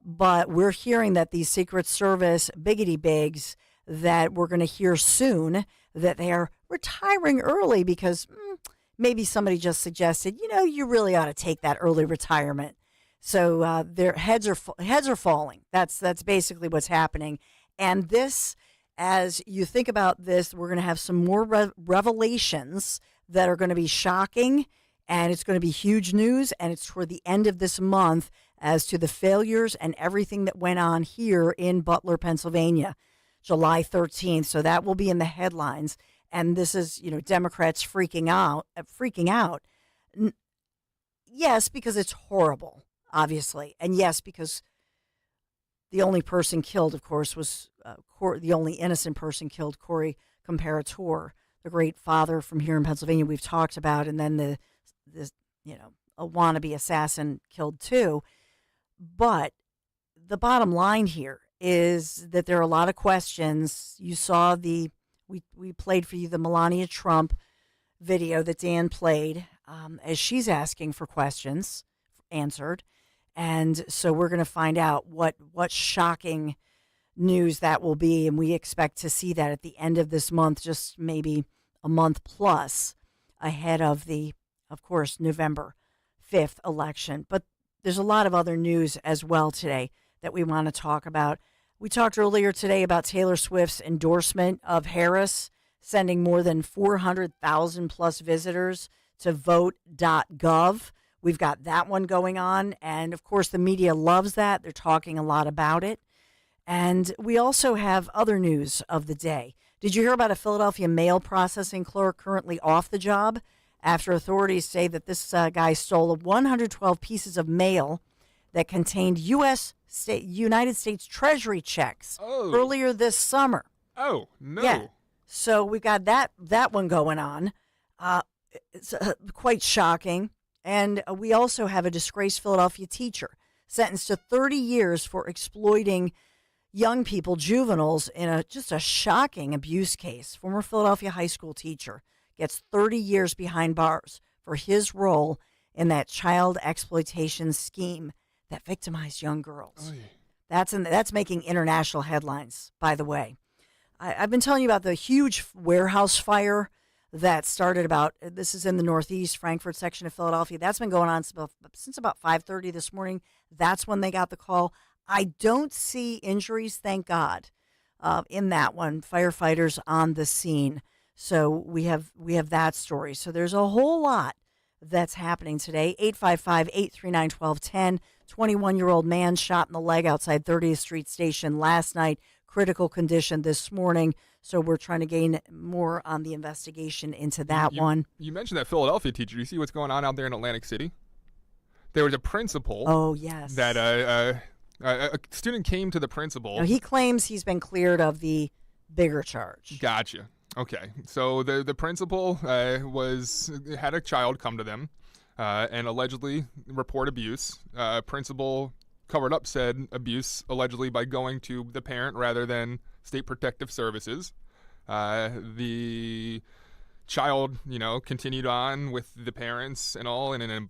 but we're hearing that these Secret Service biggity bigs that we're going to hear soon that they are retiring early because maybe somebody just suggested, you really ought to take that early retirement. So their heads are falling. That's basically what's happening. And this, as you think about this, we're going to have some more revelations that are going to be shocking, and it's going to be huge news, and it's toward the end of this month as to the failures and everything that went on here in Butler, Pennsylvania, July 13th. So that will be in the headlines. And this is, Democrats freaking out. Yes, because it's horrible, obviously. And yes, because the only person killed, of course, was the only innocent person killed, Corey Comparator, the great father from here in Pennsylvania we've talked about. And then a wannabe assassin killed too. But the bottom line here is that there are a lot of questions. You saw we played for you the Melania Trump video that Dan played as she's asking for questions answered. And so we're going to find out what shocking news that will be. And we expect to see that at the end of this month, just maybe a month plus ahead of of course, November 5th election. But there's a lot of other news as well today that we want to talk about. We talked earlier today about Taylor Swift's endorsement of Harris, sending more than 400,000 plus visitors to vote.gov. We've got that one going on. And of course, the media loves that. They're talking a lot about it. And we also have other news of the day. Did you hear about a Philadelphia mail processing clerk currently off the job after authorities say that this guy stole 112 pieces of mail that contained U.S. United States Treasury checks Oh. earlier this summer. Oh, no. Yeah. So we've got that one going on. It's quite shocking. And we also have a disgraced Philadelphia teacher sentenced to 30 years for exploiting young people, juveniles, in just a shocking abuse case. Former Philadelphia high school teacher gets 30 years behind bars for his role in that child exploitation scheme that victimized young girls. Oy. That's making international headlines, by the way. I've been telling you about the huge warehouse fire that started this is in the Northeast, Frankfurt section of Philadelphia. That's been going on since about 5:30 this morning. That's when they got the call. I don't see injuries, thank God, in that one. Firefighters on the scene. So we have that story. So there's a whole lot that's happening today. 855-839-1210. 21-year-old man shot in the leg outside 30th Street Station last night. Critical condition this morning. So we're trying to gain more on the investigation into that one. You mentioned that Philadelphia teacher. Do you see what's going on out there in Atlantic City? There was a principal. Oh, yes. That a student came to the principal. Now, he claims he's been cleared of the bigger charge. Gotcha. Okay. So the principal had a child come to them and allegedly report abuse. Principal covered up said abuse allegedly by going to the parent rather than State Protective Services. The child, continued on with the parents and all in an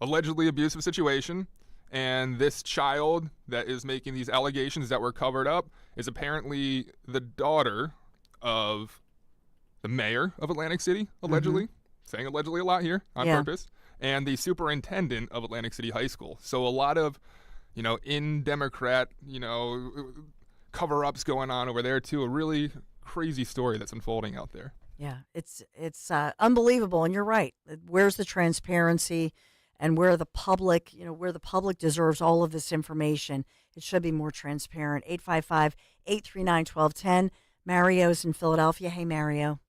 allegedly abusive situation. And this child that is making these allegations that were covered up is apparently the daughter of the mayor of Atlantic City, allegedly. Saying allegedly a lot here on purpose. And the superintendent of Atlantic City High School. So a lot of, in Democrat, cover-ups going on over there, too. A really crazy story that's unfolding out there. Yeah, it's unbelievable. And you're right. Where's the transparency? And where the public deserves all of this information, it should be more transparent. 855-839-1210. Mario's in Philadelphia. Hey, Mario.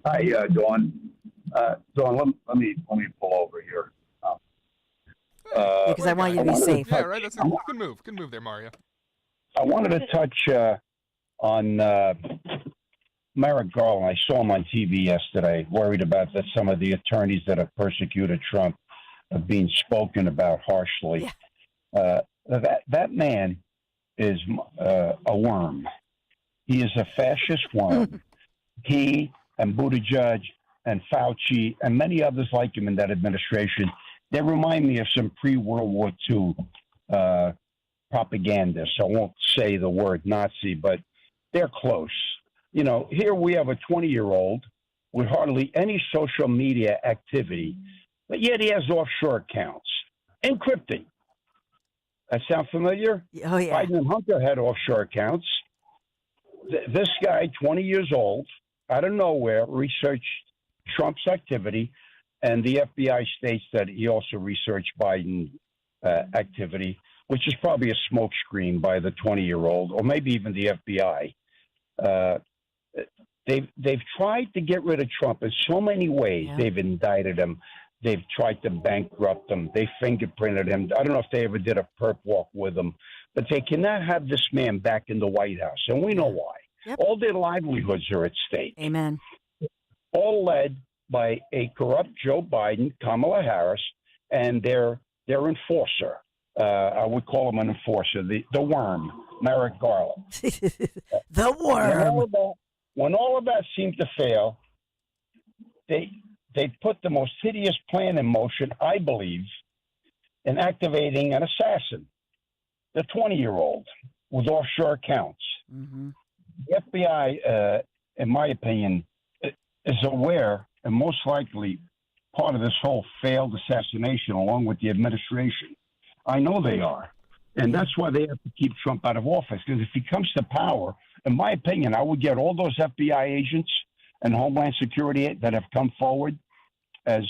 Hi, Dawn. Dawn, let me pull over here. Because I want you to be safe. Yeah, right. That's a good move. Good move there, Mario. I wanted to touch on Merrick Garland. I saw him on TV yesterday, worried about that some of the attorneys that have persecuted Trump have been spoken about harshly. Yeah. That man is a worm. He is a fascist worm. He and Buttigieg and Fauci and many others like him in that administration, they remind me of some pre-World War II propagandists. I won't say the word Nazi, but they're close. Here we have a 20-year-old with hardly any social media activity, but yet he has offshore accounts. Encrypting. That sound familiar? Oh, yeah. Biden and Hunter had offshore accounts. This guy, 20 years old, out of nowhere, researched Trump's activity, and the FBI states that he also researched Biden activity, which is probably a smokescreen by the 20-year-old, or maybe even the FBI. They've tried to get rid of Trump in so many ways. Yeah. They've indicted him. They've tried to bankrupt him. They fingerprinted him. I don't know if they ever did a perp walk with him, but they cannot have this man back in the White House, and we know why. Yep. All their livelihoods are at stake. Amen. All led by a corrupt Joe Biden, Kamala Harris, and their enforcer. I would call him an enforcer, the worm, Merrick Garland. The worm. When all of that seemed to fail, they put the most hideous plan in motion, I believe, in activating an assassin, the 20-year-old with offshore accounts. Mm-hmm. The FBI, in my opinion, is aware and most likely part of this whole failed assassination along with the administration. I know they are. And that's why they have to keep Trump out of office. Because if he comes to power, in my opinion, I would get all those FBI agents and Homeland Security that have come forward as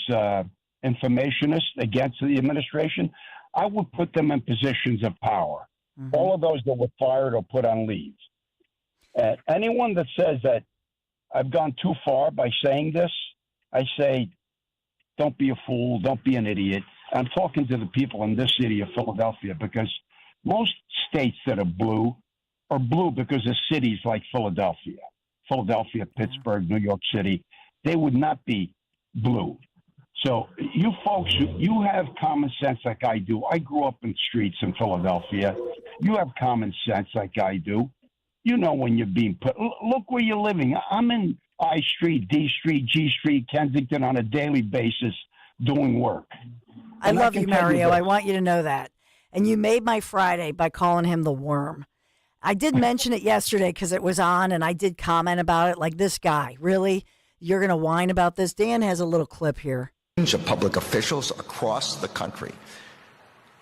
informationists against the administration. I would put them in positions of power. Mm-hmm. All of those that were fired or put on leave. Anyone that says that I've gone too far by saying this, I say, don't be a fool, don't be an idiot. I'm talking to the people in this city of Philadelphia because most states that are blue because of cities like Philadelphia, Pittsburgh, New York City. They would not be blue. So you folks, you have common sense like I do. I grew up in streets in Philadelphia. You have common sense like I do. You know when you're being put. Look where you're living. I'm in I Street, D Street, G Street, Kensington on a daily basis doing work. I love you, Mario. I want you to know that. And you made my Friday by calling him the worm. I did mention it yesterday because it was on, and I did comment about it. Like, this guy, really? You're going to whine about this? Dan has a little clip here. Of public officials across the country.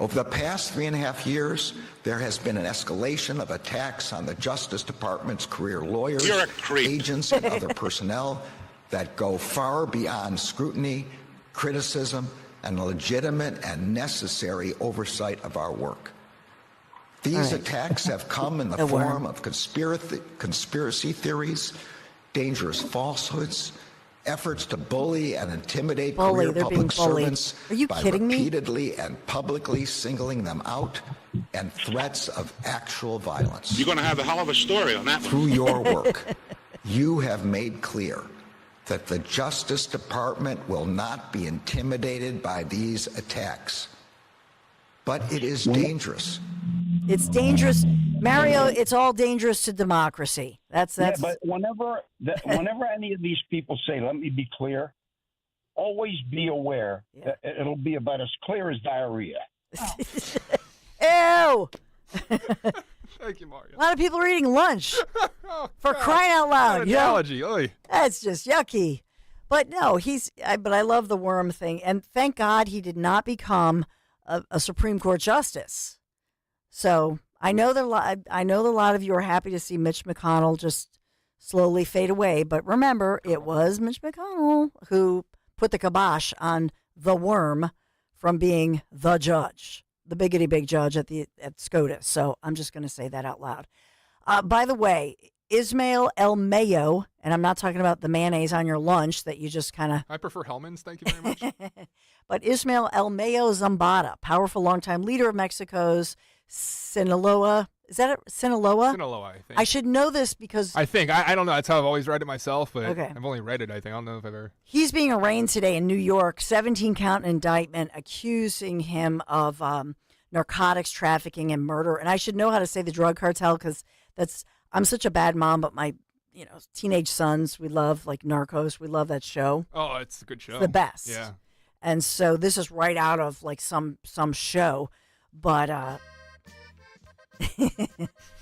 Over the past 3.5 years, there has been an escalation of attacks on the Justice Department's career lawyers, agents, and other personnel that go far beyond scrutiny, criticism, and legitimate and necessary oversight of our work. These attacks have come in the form of conspiracy theories, dangerous falsehoods, efforts to bully and intimidate career public servants by repeatedly and publicly singling them out, and threats of actual violence. You're going to have a hell of a story on that. Through your work, you have made clear that the Justice Department will not be intimidated by these attacks. But it is dangerous. It's dangerous. Mario, it's all dangerous to democracy. That's. Yeah, but whenever any of these people say, let me be clear, always be aware that it'll be about as clear as diarrhea. Ew! Thank you, Mario. A lot of people are eating lunch. For crying out loud. What an analogy. Oy. That's just yucky. But no, but I love the worm thing. And thank God he did not become a Supreme Court justice. So I know that a lot of you are happy to see Mitch McConnell just slowly fade away. But remember, it was Mitch McConnell who put the kibosh on the worm from being the judge, the biggity big judge at SCOTUS. So I'm just going to say that out loud. By the way, Ismail El Mayo, and I'm not talking about the mayonnaise on your lunch that you just kind of... I prefer Hellman's, thank you very much. But Ismail El Mayo Zambada, powerful longtime leader of Mexico's Sinaloa. Is that it? Sinaloa? Sinaloa, I think. I should know this because... I think. I don't know. That's how I've always read it myself, but okay. I've only read it, I think. I don't know if I've ever... He's being arraigned today in New York, 17-count indictment accusing him of narcotics trafficking and murder. And I should know how to say the drug cartel because I'm such a bad mom, but my teenage sons, we love, like Narcos. We love that show. Oh, it's a good show. It's the best. Yeah. And so this is right out of like some show. But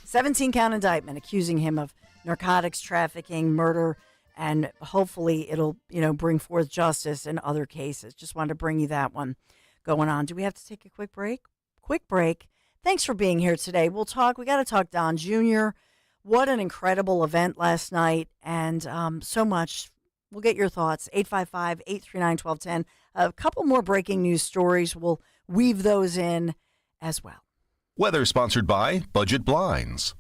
17-count indictment accusing him of narcotics trafficking, murder, and hopefully it'll, bring forth justice in other cases. Just wanted to bring you that one going on. Do we have to take a quick break? Quick break. Thanks for being here today. We got to talk Don Jr. What an incredible event last night, and so much. We'll get your thoughts. 855-839-1210. A couple more breaking news stories. We'll weave those in as well. Weather sponsored by Budget Blinds.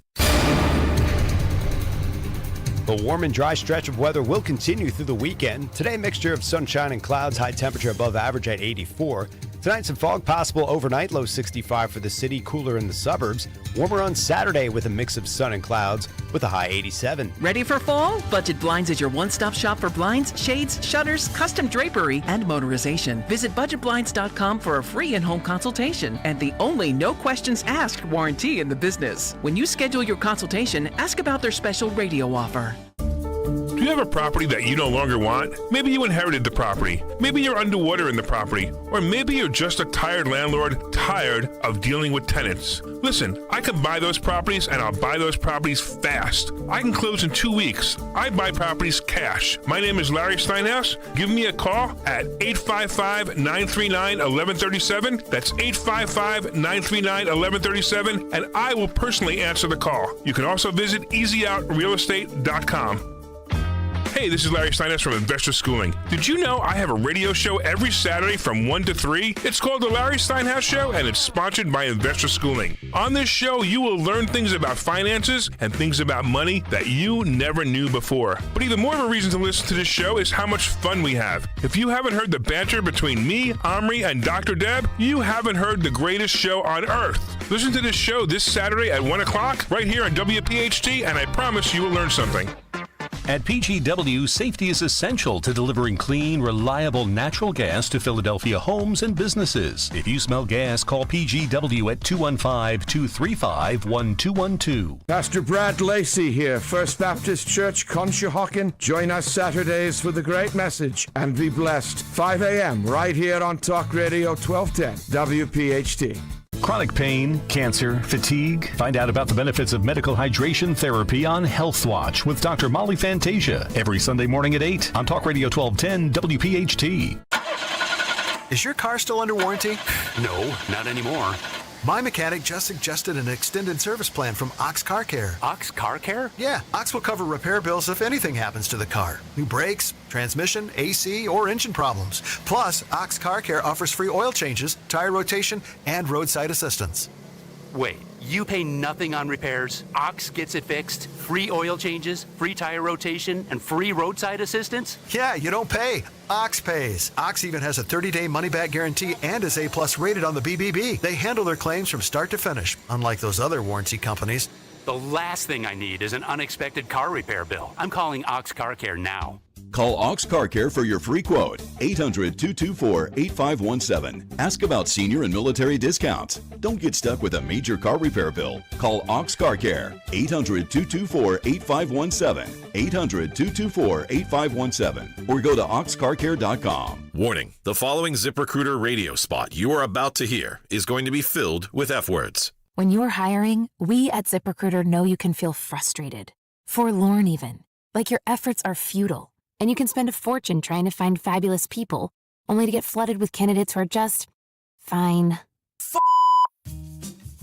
The warm and dry stretch of weather will continue through the weekend. Today, mixture of sunshine and clouds, high temperature above average at 84. Tonight, some fog possible overnight, low 65 for the city, cooler in the suburbs. Warmer on Saturday with a mix of sun and clouds with a high 87. Ready for fall? Budget Blinds is your one-stop shop for blinds, shades, shutters, custom drapery, and motorization. Visit budgetblinds.com for a free in-home consultation and the only no questions asked warranty in the business. When you schedule your consultation, ask about their special radio offer. Do you have a property that you no longer want? Maybe you inherited the property. Maybe you're underwater in the property. Or maybe you're just a tired landlord, tired of dealing with tenants. Listen, I can buy those properties and I'll buy those properties fast. I can close in 2 weeks. I buy properties cash. My name is Larry Steinhaus. Give me a call at 855-939-1137. That's 855-939-1137, and I will personally answer the call. You can also visit easyOutRealestate.com. Hey, this is Larry Steiness from Investor Schooling. Did you know I have a radio show every Saturday from 1 to 3? It's called The Larry Steinhouse Show, and it's sponsored by Investor Schooling. On this show, you will learn things about finances and things about money that you never knew before. But even more of a reason to listen to this show is how much fun we have. If you haven't heard the banter between me, Omri, and Dr. Deb, you haven't heard the greatest show on earth. Listen to this show this Saturday at 1 o'clock right here on WPHT, and I promise you will learn something. At PGW, safety is essential to delivering clean, reliable natural gas to Philadelphia homes and businesses. If you smell gas, call PGW at 215-235-1212. Pastor Brad Lacey here, First Baptist Church, Conshohocken. Join us Saturdays for the great message and be blessed. 5 a.m. right here on Talk Radio 1210 WPHT. Chronic pain, cancer, fatigue. Find out about the benefits of medical hydration therapy on Health Watch with Dr. Molly Fantasia every Sunday morning at 8 on Talk Radio 1210 WPHT. Is your car still under warranty? No, not anymore. My mechanic just suggested an extended service plan from Ox Car Care. Ox Car Care? Yeah, Ox will cover repair bills if anything happens to the car. New brakes, transmission, AC, or engine problems. Plus, Ox Car Care offers free oil changes, tire rotation, and roadside assistance. Wait, you pay nothing on repairs? Ox gets it fixed? Free oil changes, free tire rotation, and free roadside assistance? Yeah, you don't pay. Ox pays. Ox even has a 30-day money-back guarantee and is A+ rated on the BBB. They handle their claims from start to finish, unlike those other warranty companies. The last thing I need is an unexpected car repair bill. I'm calling Ox Car Care now. Call Ox Car Care for your free quote. 800-224-8517. Ask about senior and military discounts. Don't get stuck with a major car repair bill. Call Ox Car Care. 800-224-8517. 800-224-8517. Or go to oxcarcare.com. Warning, the following ZipRecruiter radio spot you are about to hear is going to be filled with F words. When you're hiring, we at ZipRecruiter know you can feel frustrated, forlorn even, like your efforts are futile. And you can spend a fortune trying to find fabulous people, only to get flooded with candidates who are just fine.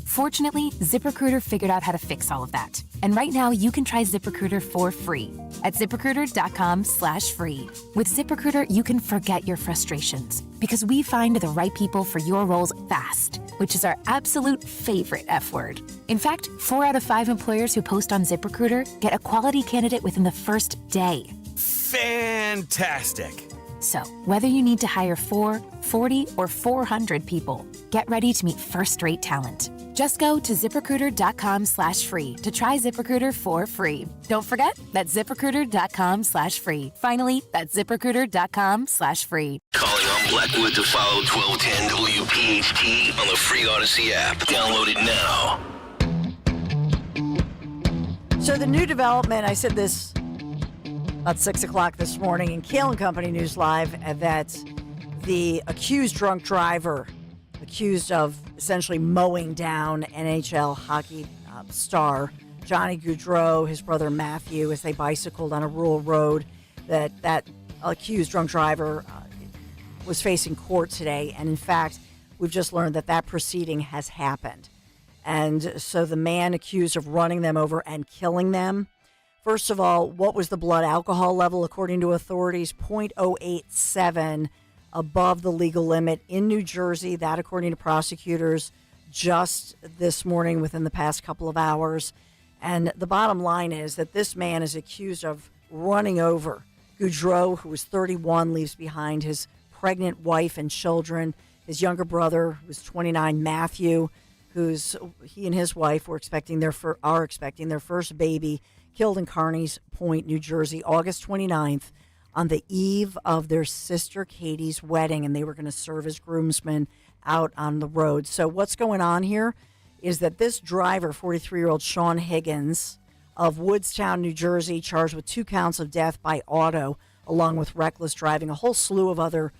Fortunately, ZipRecruiter figured out how to fix all of that. And right now, you can try ZipRecruiter for free at ZipRecruiter.com/free. With ZipRecruiter, you can forget your frustrations because we find the right people for your roles fast, which is our absolute favorite F word. In fact, 4 out of 5 employers who post on ZipRecruiter get a quality candidate within the first day. Fantastic. So, whether you need to hire 4, 40, or 400 people, get ready to meet first-rate talent. Just go to ZipRecruiter.com/free to try ZipRecruiter for free. Don't forget, that's ZipRecruiter.com/free. Finally, that's ZipRecruiter.com/free. Calling on Blackwood to follow 1210 WPHT on the free Odyssey app. Download it now. So the new development, I said this about 6 o'clock this morning in Kale & Company News Live, that the accused drunk driver, accused of essentially mowing down NHL hockey star Johnny Gaudreau, his brother Matthew, as they bicycled on a rural road, that accused drunk driver was facing court today. And in fact, we've just learned that proceeding has happened. And so the man accused of running them over and killing them, first of all, what was the blood alcohol level according to authorities? 0.087 above the legal limit in New Jersey. That, according to prosecutors, just this morning within the past couple of hours. And the bottom line is that this man is accused of running over Gaudreau, who was 31, leaves behind his pregnant wife and children. His younger brother, who's 29, Matthew, he and his wife are expecting their first baby, killed in Carneys Point, New Jersey, August 29th, on the eve of their sister Katie's wedding, and they were going to serve as groomsmen out on the road. So what's going on here is that this driver, 43-year-old Sean Higgins of Woodstown, New Jersey, charged with 2 counts of death by auto, along with reckless driving, a whole slew of other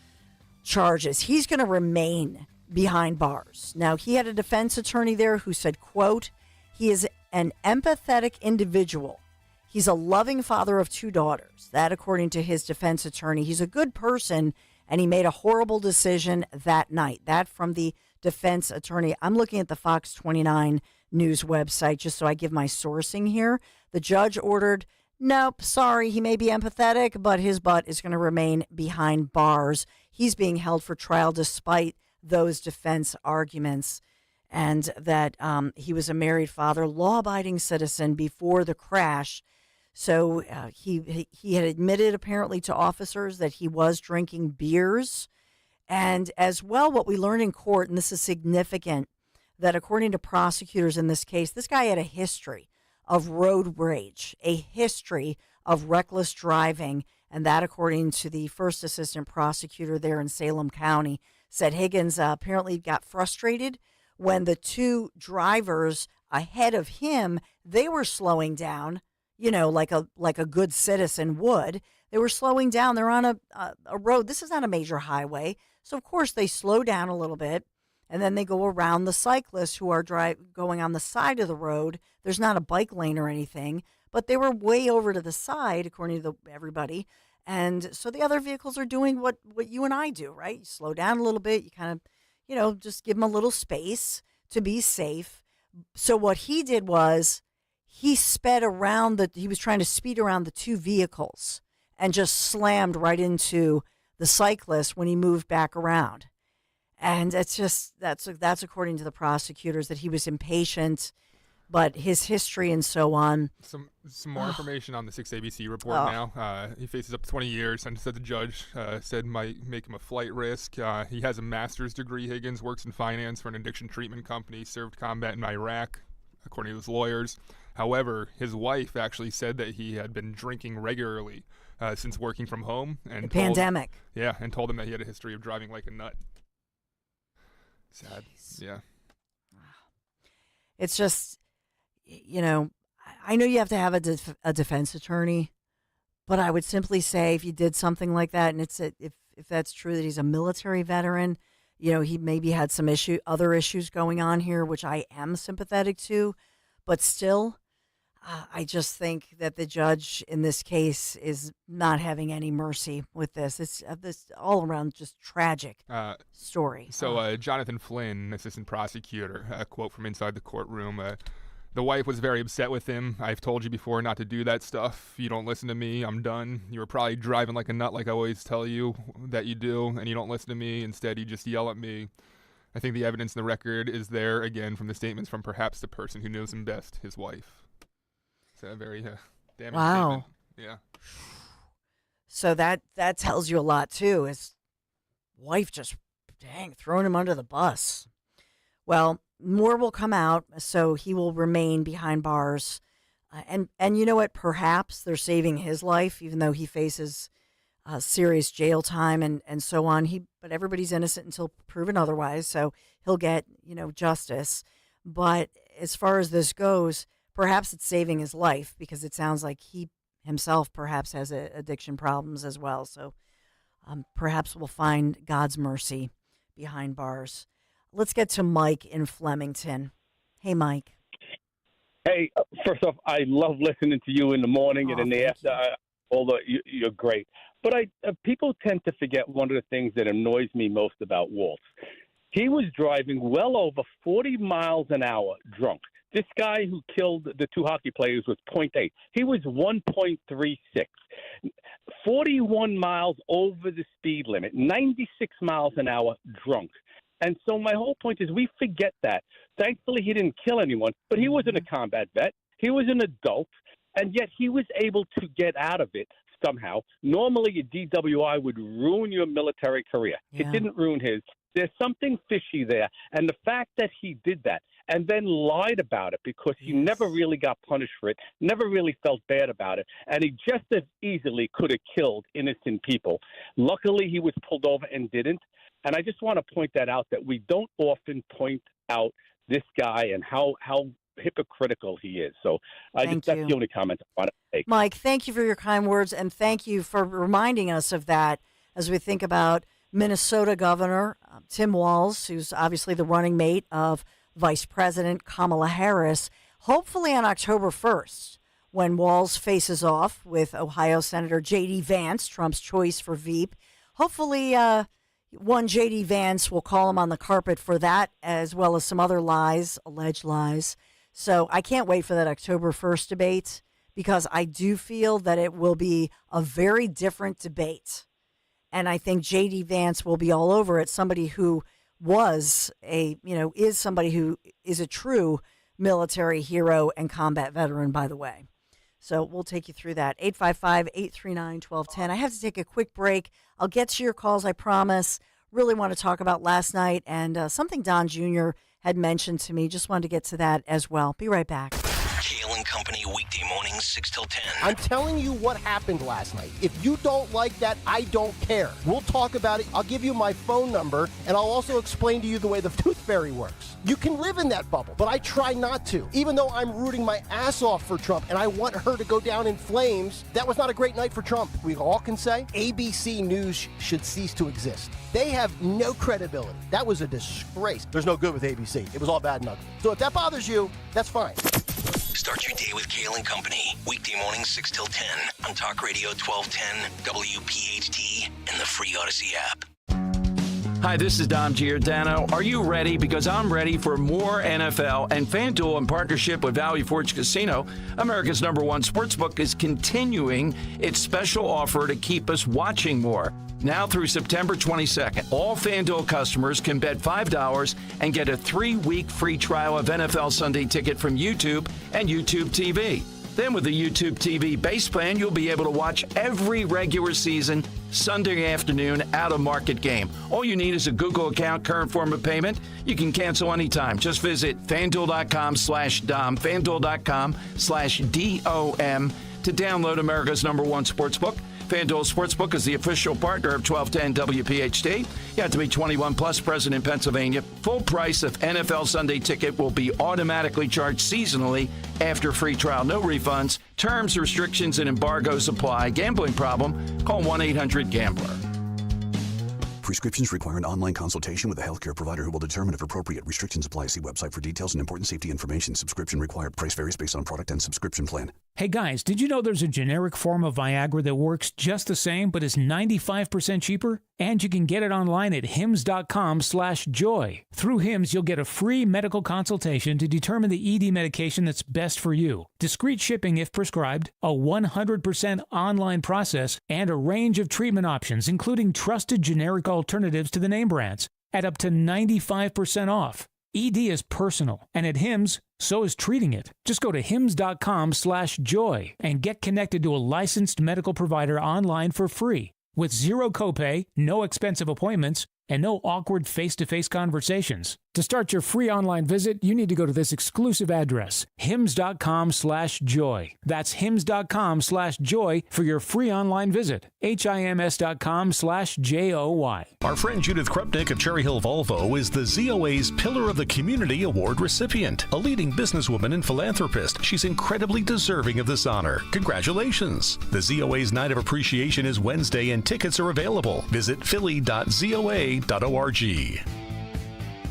charges. He's going to remain behind bars. Now, he had a defense attorney there who said, quote, he is an empathetic individual. He's a loving father of 2 daughters. That, according to his defense attorney. He's a good person, and he made a horrible decision that night. That from the defense attorney. I'm looking at the Fox 29 News website just so I give my sourcing here. The judge ordered nope, sorry, he may be empathetic, but his butt is going to remain behind bars. He's being held for trial despite those defense arguments, and that he was a married father, law-abiding citizen before the crash. So he had admitted apparently to officers that he was drinking beers. And as well, what we learned in court, and this is significant, that according to prosecutors in this case, this guy had a history of road rage, a history of reckless driving. And that, according to the first assistant prosecutor there in Salem County, said Higgins apparently got frustrated when the two drivers ahead of him, they were slowing down, like a good citizen would. They were slowing down. They're on a road. This is not a major highway. So, of course, they slow down a little bit, and then they go around the cyclists who are going on the side of the road. There's not a bike lane or anything, but they were way over to the side, according to everybody. And so the other vehicles are doing what you and I do, right? You slow down a little bit. You kind of, just give them a little space to be safe. So what he did was he he was trying to speed around the two vehicles and just slammed right into the cyclist when he moved back around. And that's according to the prosecutors, that he was impatient, but his history and so on. Some more information on the 6 ABC report now. He faces up to 20 years, and said the judge said might make him a flight risk. He has a master's degree. Higgins works in finance for an addiction treatment company, served combat in Iraq, according to his lawyers. However, his wife actually said that he had been drinking regularly since working from home. And the pandemic. Yeah, and told him that he had a history of driving like a nut. Sad. Jeez. Yeah. It's just, I know you have to have a defense attorney, but I would simply say if you did something like that, and if that's true that he's a military veteran, he maybe had some other issues going on here, which I am sympathetic to, but still, I just think that the judge in this case is not having any mercy with this. It's this all around just tragic story. So Jonathan Flynn, assistant prosecutor, a quote from inside the courtroom. The wife was very upset with him. I've told you before not to do that stuff. You don't listen to me. I'm done. You were probably driving like a nut like I always tell you that you do, and you don't listen to me. Instead, you just yell at me. I think the evidence in the record is there, again, from the statements from perhaps the person who knows him best, his wife. It's a very damning statement. Yeah. So that tells you a lot, too. His wife just, throwing him under the bus. Well, more will come out, so he will remain behind bars. And you know what? Perhaps they're saving his life, even though he faces serious jail time and so on. But everybody's innocent until proven otherwise, so he'll get, justice. But as far as this goes, perhaps it's saving his life, because it sounds like he himself perhaps has addiction problems as well. So perhaps we'll find God's mercy behind bars. Let's get to Mike in Flemington. Hey, Mike. Hey, first off, I love listening to you in the morning and in the after. You're great. But people tend to forget one of the things that annoys me most about Walt. He was driving well over 40 miles an hour drunk. This guy who killed the two hockey players was 0.8. He was 1.36. 41 miles over the speed limit, 96 miles an hour drunk. And so my whole point is we forget that. Thankfully, he didn't kill anyone, but he wasn't a combat vet. He was an adult, and yet he was able to get out of it somehow. Normally, a DWI would ruin your military career. Yeah. It didn't ruin his. There's something fishy there. And the fact that he did that and then lied about it because he never really got punished for it, never really felt bad about it, and he just as easily could have killed innocent people. Luckily, he was pulled over and didn't. And I just want to point that out, that we don't often point out this guy and how hypocritical he is. So that's the only comment I want to make. Mike, thank you for your kind words, and thank you for reminding us of that as we think about Minnesota Governor Tim Walz, who's obviously the running mate of Vice President Kamala Harris. Hopefully on October 1st, when Walz faces off with Ohio Senator J.D. Vance, Trump's choice for Veep, hopefully one J.D. Vance will call him on the carpet for that, as well as some other lies, alleged lies. So I can't wait for that October 1st debate, because I do feel that it will be a very different debate. And I think J.D. Vance will be all over it, somebody who is somebody who is a true military hero and combat veteran, by the way. So we'll take you through that. 855-839-1210. I have to take a quick break. I'll get to your calls, I promise. Really want to talk about last night and something Don Jr. had mentioned to me. Just wanted to get to that as well. Be right back. Kale and Company, weekday mornings, 6 till 10. I'm telling you what happened last night. If you don't like that, I don't care. We'll talk about it. I'll give you my phone number, and I'll also explain to you the way the tooth fairy works. You can live in that bubble, but I try not to. Even though I'm rooting my ass off for Trump, and I want her to go down in flames, that was not a great night for Trump. We all can say ABC News should cease to exist. They have no credibility. That was a disgrace. There's no good with ABC. It was all bad and ugly. So if that bothers you, that's fine. Start your day with Kale and Company. Weekday mornings 6 till 10 on Talk Radio 1210, WPHT, and the free Odyssey app. Hi, this is Dom Giordano. Are you ready? Because I'm ready for more NFL, and FanDuel, in partnership with Valley Forge Casino, America's #1 sportsbook, is continuing its special offer to keep us watching more. Now through September 22nd, all FanDuel customers can bet $5 and get a 3-week free trial of NFL Sunday Ticket from YouTube and YouTube TV. Then with the YouTube TV base plan, you'll be able to watch every regular season Sunday afternoon out-of-market game. All you need is a Google account, current form of payment. You can cancel anytime. Just visit FanDuel.com/Dom, FanDuel.com/DOM to download America's #1 sportsbook. FanDuel Sportsbook is the official partner of 1210 WPHT. You have to be 21 plus, present in Pennsylvania. Full price of NFL Sunday Ticket will be automatically charged seasonally after free trial. No refunds. Terms, restrictions, and embargoes apply. Gambling problem? Call 1-800-GAMBLER. Prescriptions require an online consultation with a healthcare provider who will determine if appropriate. Restrictions apply. See website for details and important safety information. Subscription required. Price varies based on product and subscription plan. Hey guys, did you know there's a generic form of Viagra that works just the same but is 95% cheaper? And you can get it online at hims.com/joy. Through Hims, you'll get a free medical consultation to determine the ED medication that's best for you. Discreet shipping if prescribed, a 100% online process, and a range of treatment options, including trusted generic alternatives to the name brands, at up to 95% off. ED is personal, and at Hims, so is treating it. Just go to hims.com/joy and get connected to a licensed medical provider online for free, with zero copay, no expensive appointments, and no awkward face-to-face conversations. To start your free online visit, you need to go to this exclusive address, hims.com/joy. That's hims.com/joy for your free online visit. HIMS.com/JOY. Our friend Judith Krupnik of Cherry Hill Volvo is the ZOA's Pillar of the Community Award recipient. A leading businesswoman and philanthropist, she's incredibly deserving of this honor. Congratulations. The ZOA's Night of Appreciation is Wednesday and tickets are available. Visit philly.zoa.org.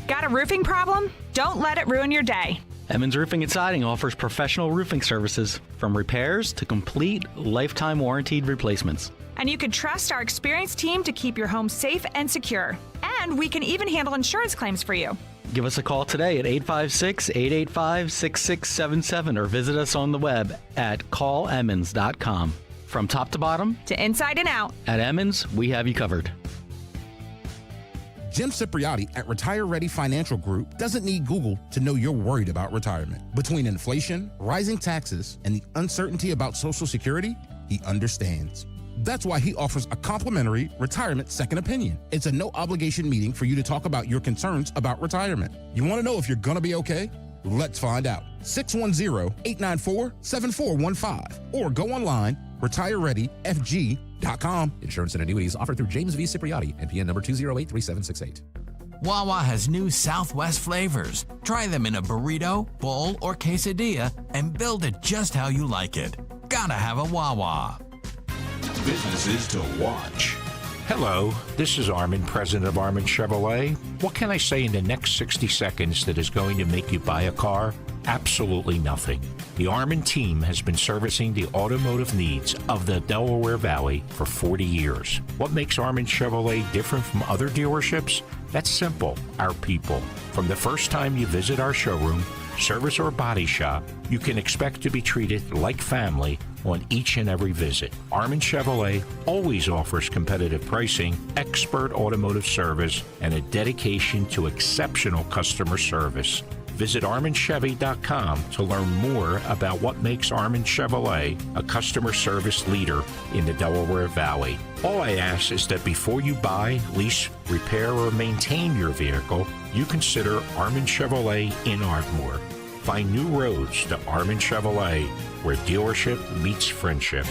Got a roofing problem? Don't let it ruin your day. Emmons Roofing and Siding offers professional roofing services, from repairs to complete lifetime warranted replacements. And you can trust our experienced team to keep your home safe and secure. And we can even handle insurance claims for you. Give us a call today at 856-885-6677 or visit us on the web at callemmons.com. From top to bottom, to inside and out, at Emmons, we have you covered. Jim Cipriotti at Retire Ready Financial Group doesn't need Google to know you're worried about retirement. Between inflation, rising taxes, and the uncertainty about Social Security, he understands. That's why he offers a complimentary retirement second opinion. It's a no-obligation meeting for you to talk about your concerns about retirement. You want to know if you're going to be okay? Let's find out. 610-894-7415 or go online, retirereadyfg.com. Insurance and annuities offered through James V. Cipriotti, NPN number 2083768. Wawa has new Southwest flavors. Try them in a burrito, bowl, or quesadilla and build it just how you like it. Gotta have a Wawa. Businesses to watch. Hello, this is Armin, president of Armin Chevrolet. What can I say in the next 60 seconds that is going to make you buy a car? Absolutely nothing. The Armin team has been servicing the automotive needs of the Delaware Valley for 40 years. What makes Armin Chevrolet different from other dealerships? That's simple, our people. From the first time you visit our showroom, service, or body shop, you can expect to be treated like family on each and every visit. Armin Chevrolet always offers competitive pricing, expert automotive service, and a dedication to exceptional customer service. Visit ArminChevy.com to learn more about what makes Armin Chevrolet a customer service leader in the Delaware Valley. All I ask is that before you buy, lease, repair, or maintain your vehicle, you consider Armin Chevrolet in Ardmore. Find new roads to Armin Chevrolet, where dealership meets friendship.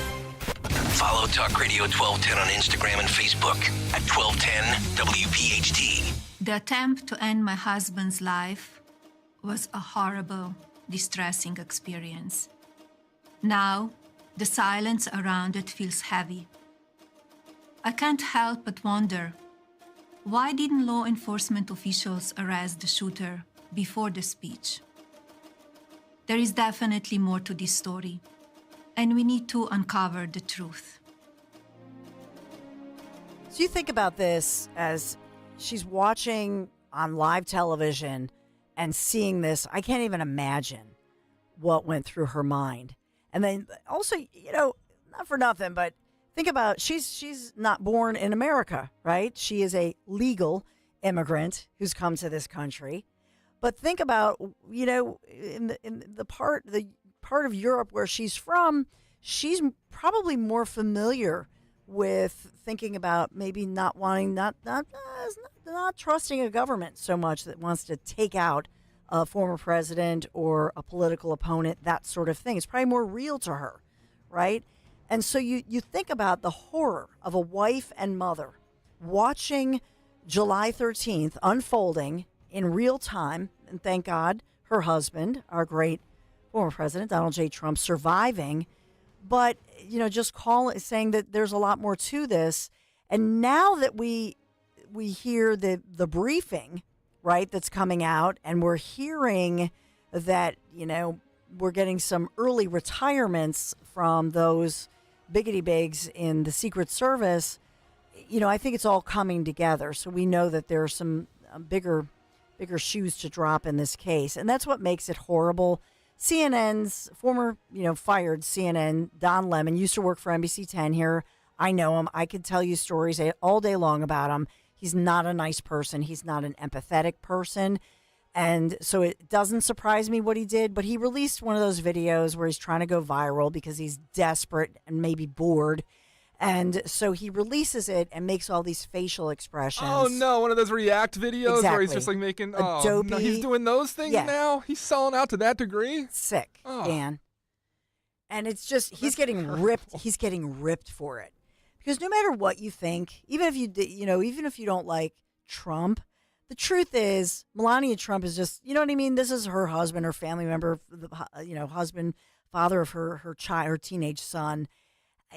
Follow Talk Radio 1210 on Instagram and Facebook at 1210 WPHT. The attempt to end my husband's life was a horrible, distressing experience. Now, the silence around it feels heavy. I can't help but wonder, why didn't law enforcement officials arrest the shooter before the speech? There is definitely more to this story, and we need to uncover the truth. So you think about this as she's watching on live television and seeing this. I can't even imagine what went through her mind. And then also, not for nothing, but think about, she's not born in America, right? She is a legal immigrant who's come to this country. But think about, in the part of Europe where she's from, she's probably more familiar with thinking about maybe not trusting a government so much that wants to take out a former president or a political opponent, that sort of thing. It's probably more real to her, right? And so you think about the horror of a wife and mother watching July 13th unfolding in real time, and thank God her husband, our great former president, Donald J. Trump, surviving, but, just saying that there's a lot more to this. And now that we hear the briefing, right, that's coming out, and we're hearing that, we're getting some early retirements from those biggity bigs in the Secret Service, I think it's all coming together. So we know that there are some bigger shoes to drop in this case. And that's what makes it horrible. CNN's former, fired CNN, Don Lemon, used to work for NBC 10 here. I know him. I could tell you stories all day long about him. He's not a nice person. He's not an empathetic person. And so it doesn't surprise me what he did, but he released one of those videos where he's trying to go viral because he's desperate and maybe bored. And so he releases it and makes all these facial expressions. Oh, no, one of those React videos where he's just like making, Adobe. No, he's doing those things now? He's selling out to that degree? Sick, Dan. And it's just, he's getting ripped. He's getting ripped for it. Because no matter what you think, even if you don't like Trump, the truth is Melania Trump is just, this is her husband, her family member, husband, father of her child, her teenage son.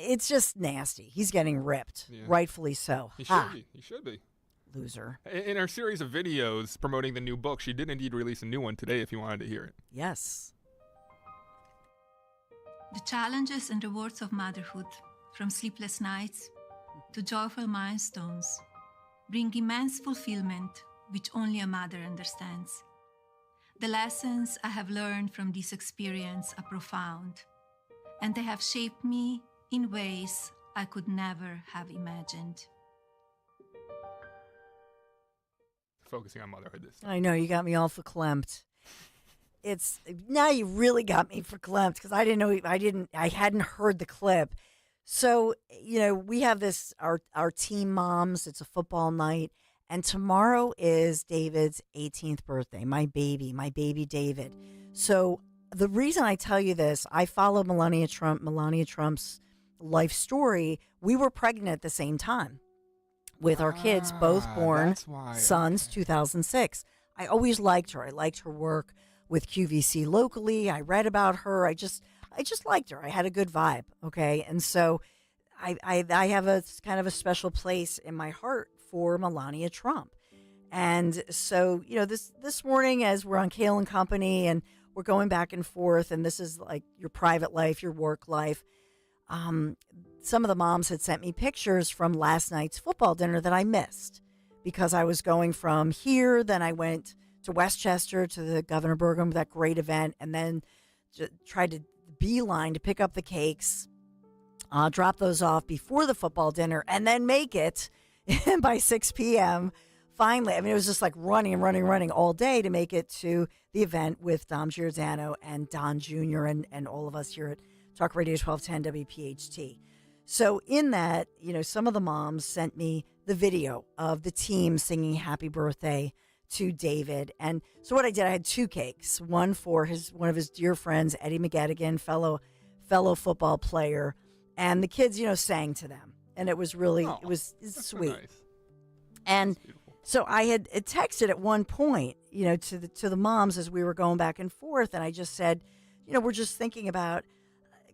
It's just nasty. He's getting ripped, rightfully so. He should be. He should be. Loser. In her series of videos promoting the new book, she did indeed release a new one today if you wanted to hear it. Yes. The challenges and rewards of motherhood, from sleepless nights to joyful milestones, bring immense fulfillment which only a mother understands. The lessons I have learned from this experience are profound, and they have shaped me in ways I could never have imagined. Focusing on motherhood this time. I know, you got me all verklempt. Now you really got me verklempt because I hadn't heard the clip. So, we have this, our team moms, it's a football night, and tomorrow is David's 18th birthday, my baby David. So the reason I tell you this, I follow Melania Trump's life story. We were pregnant at the same time with our kids, both born sons, 2006. I always liked her. I liked her work with QVC locally. I read about her. I just liked her. I had a good vibe. Okay. And so I have a kind of a special place in my heart for Melania Trump. And so, this morning as we're on Kale and Company and we're going back and forth, and this is like your private life, your work life. Some of the moms had sent me pictures from last night's football dinner that I missed because I was going from here. Then I went Westchester to the Governor Burgum, that great event, and then tried to beeline to pick up the cakes, drop those off before the football dinner, and then make it by 6 p.m. Finally, I mean, it was just like running all day to make it to the event with Dom Giordano and Don Jr. and all of us here at Talk Radio 1210 WPHT. So in that, some of the moms sent me the video of the team singing happy birthday to David. And so what I did, I had 2 cakes, one for one of his dear friends, Eddie McGettigan, fellow football player, and the kids, sang to them. And it was really, it was sweet. So nice. And so I had texted at one point, to the moms as we were going back and forth. And I just said, we're just thinking about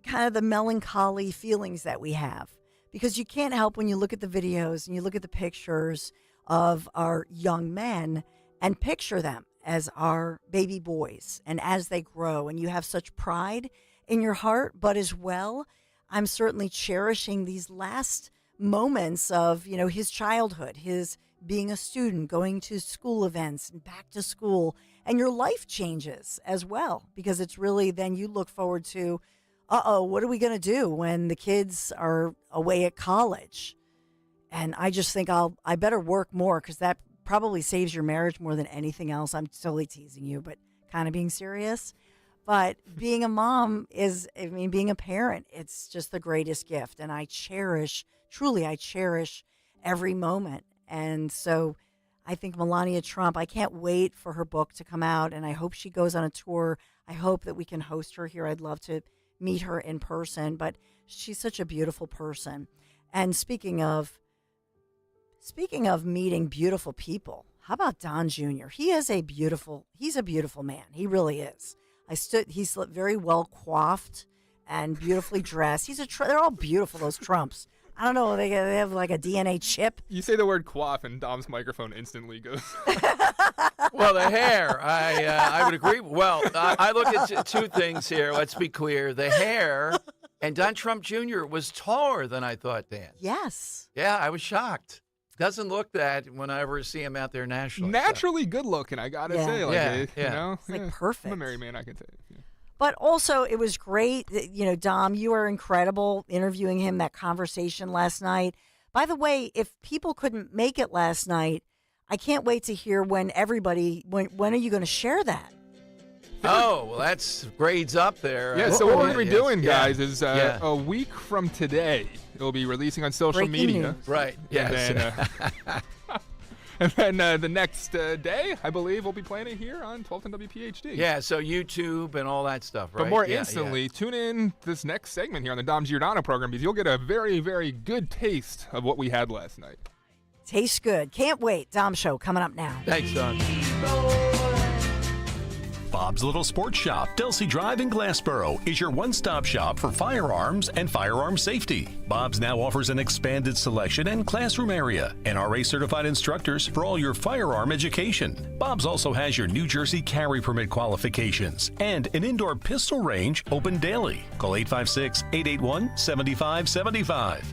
kind of the melancholy feelings that we have, because you can't help when you look at the videos and you look at the pictures of our young men and picture them as our baby boys and as they grow, and you have such pride in your heart. But as well, I'm certainly cherishing these last moments of, his childhood, his being a student, going to school events and back to school, and your life changes as well, because it's really then you look forward to, what are we going to do when the kids are away at college? And I just think I better work more, because that probably saves your marriage more than anything else. I'm totally teasing you, but kind of being serious. But being a mom being a parent, it's just the greatest gift. And I cherish every moment. And so I think Melania Trump, I can't wait for her book to come out, and I hope she goes on a tour. I hope that we can host her here. I'd love to meet her in person, but she's such a beautiful person. And speaking of meeting beautiful people, how about Don Jr.? He's a beautiful man. He really is. He's very well coiffed and beautifully dressed. They're all beautiful, those Trumps. I don't know, they have like a DNA chip. You say the word coif and Dom's microphone instantly goes. Well, the hair, I would agree. Well, I look at 2 things here. Let's be clear. The hair, and Don Trump Jr. was taller than I thought, Dan. Yes. Yeah, I was shocked. Doesn't look that whenever I see him out there nationally. Naturally good looking, I gotta say. It's like perfect. I'm a married man, I can say it. Yeah. But also, it was great. Dom, you were incredible interviewing him, that conversation last night. By the way, if people couldn't make it last night, I can't wait to hear when are you going to share that? Oh, well, that's grades up there. Yeah, so what we're going to be doing, guys, is a week from today, it'll be releasing on social media. News. Right, yes. And then the next day, I believe, we'll be playing it here on 1210 WPHT. Yeah, so YouTube and all that stuff, right? But more instantly, tune in this next segment here on the Dom Giordano program, because you'll get a very, very good taste of what we had last night. Tastes good. Can't wait. Dom Show coming up now. Thanks, Don. Bob's Little Sports Shop, Delsey Drive in Glassboro, is your one-stop shop for firearms and firearm safety. Bob's now offers an expanded selection and classroom area, NRA-certified instructors for all your firearm education. Bob's also has your New Jersey carry permit qualifications and an indoor pistol range open daily. Call 856-881-7575.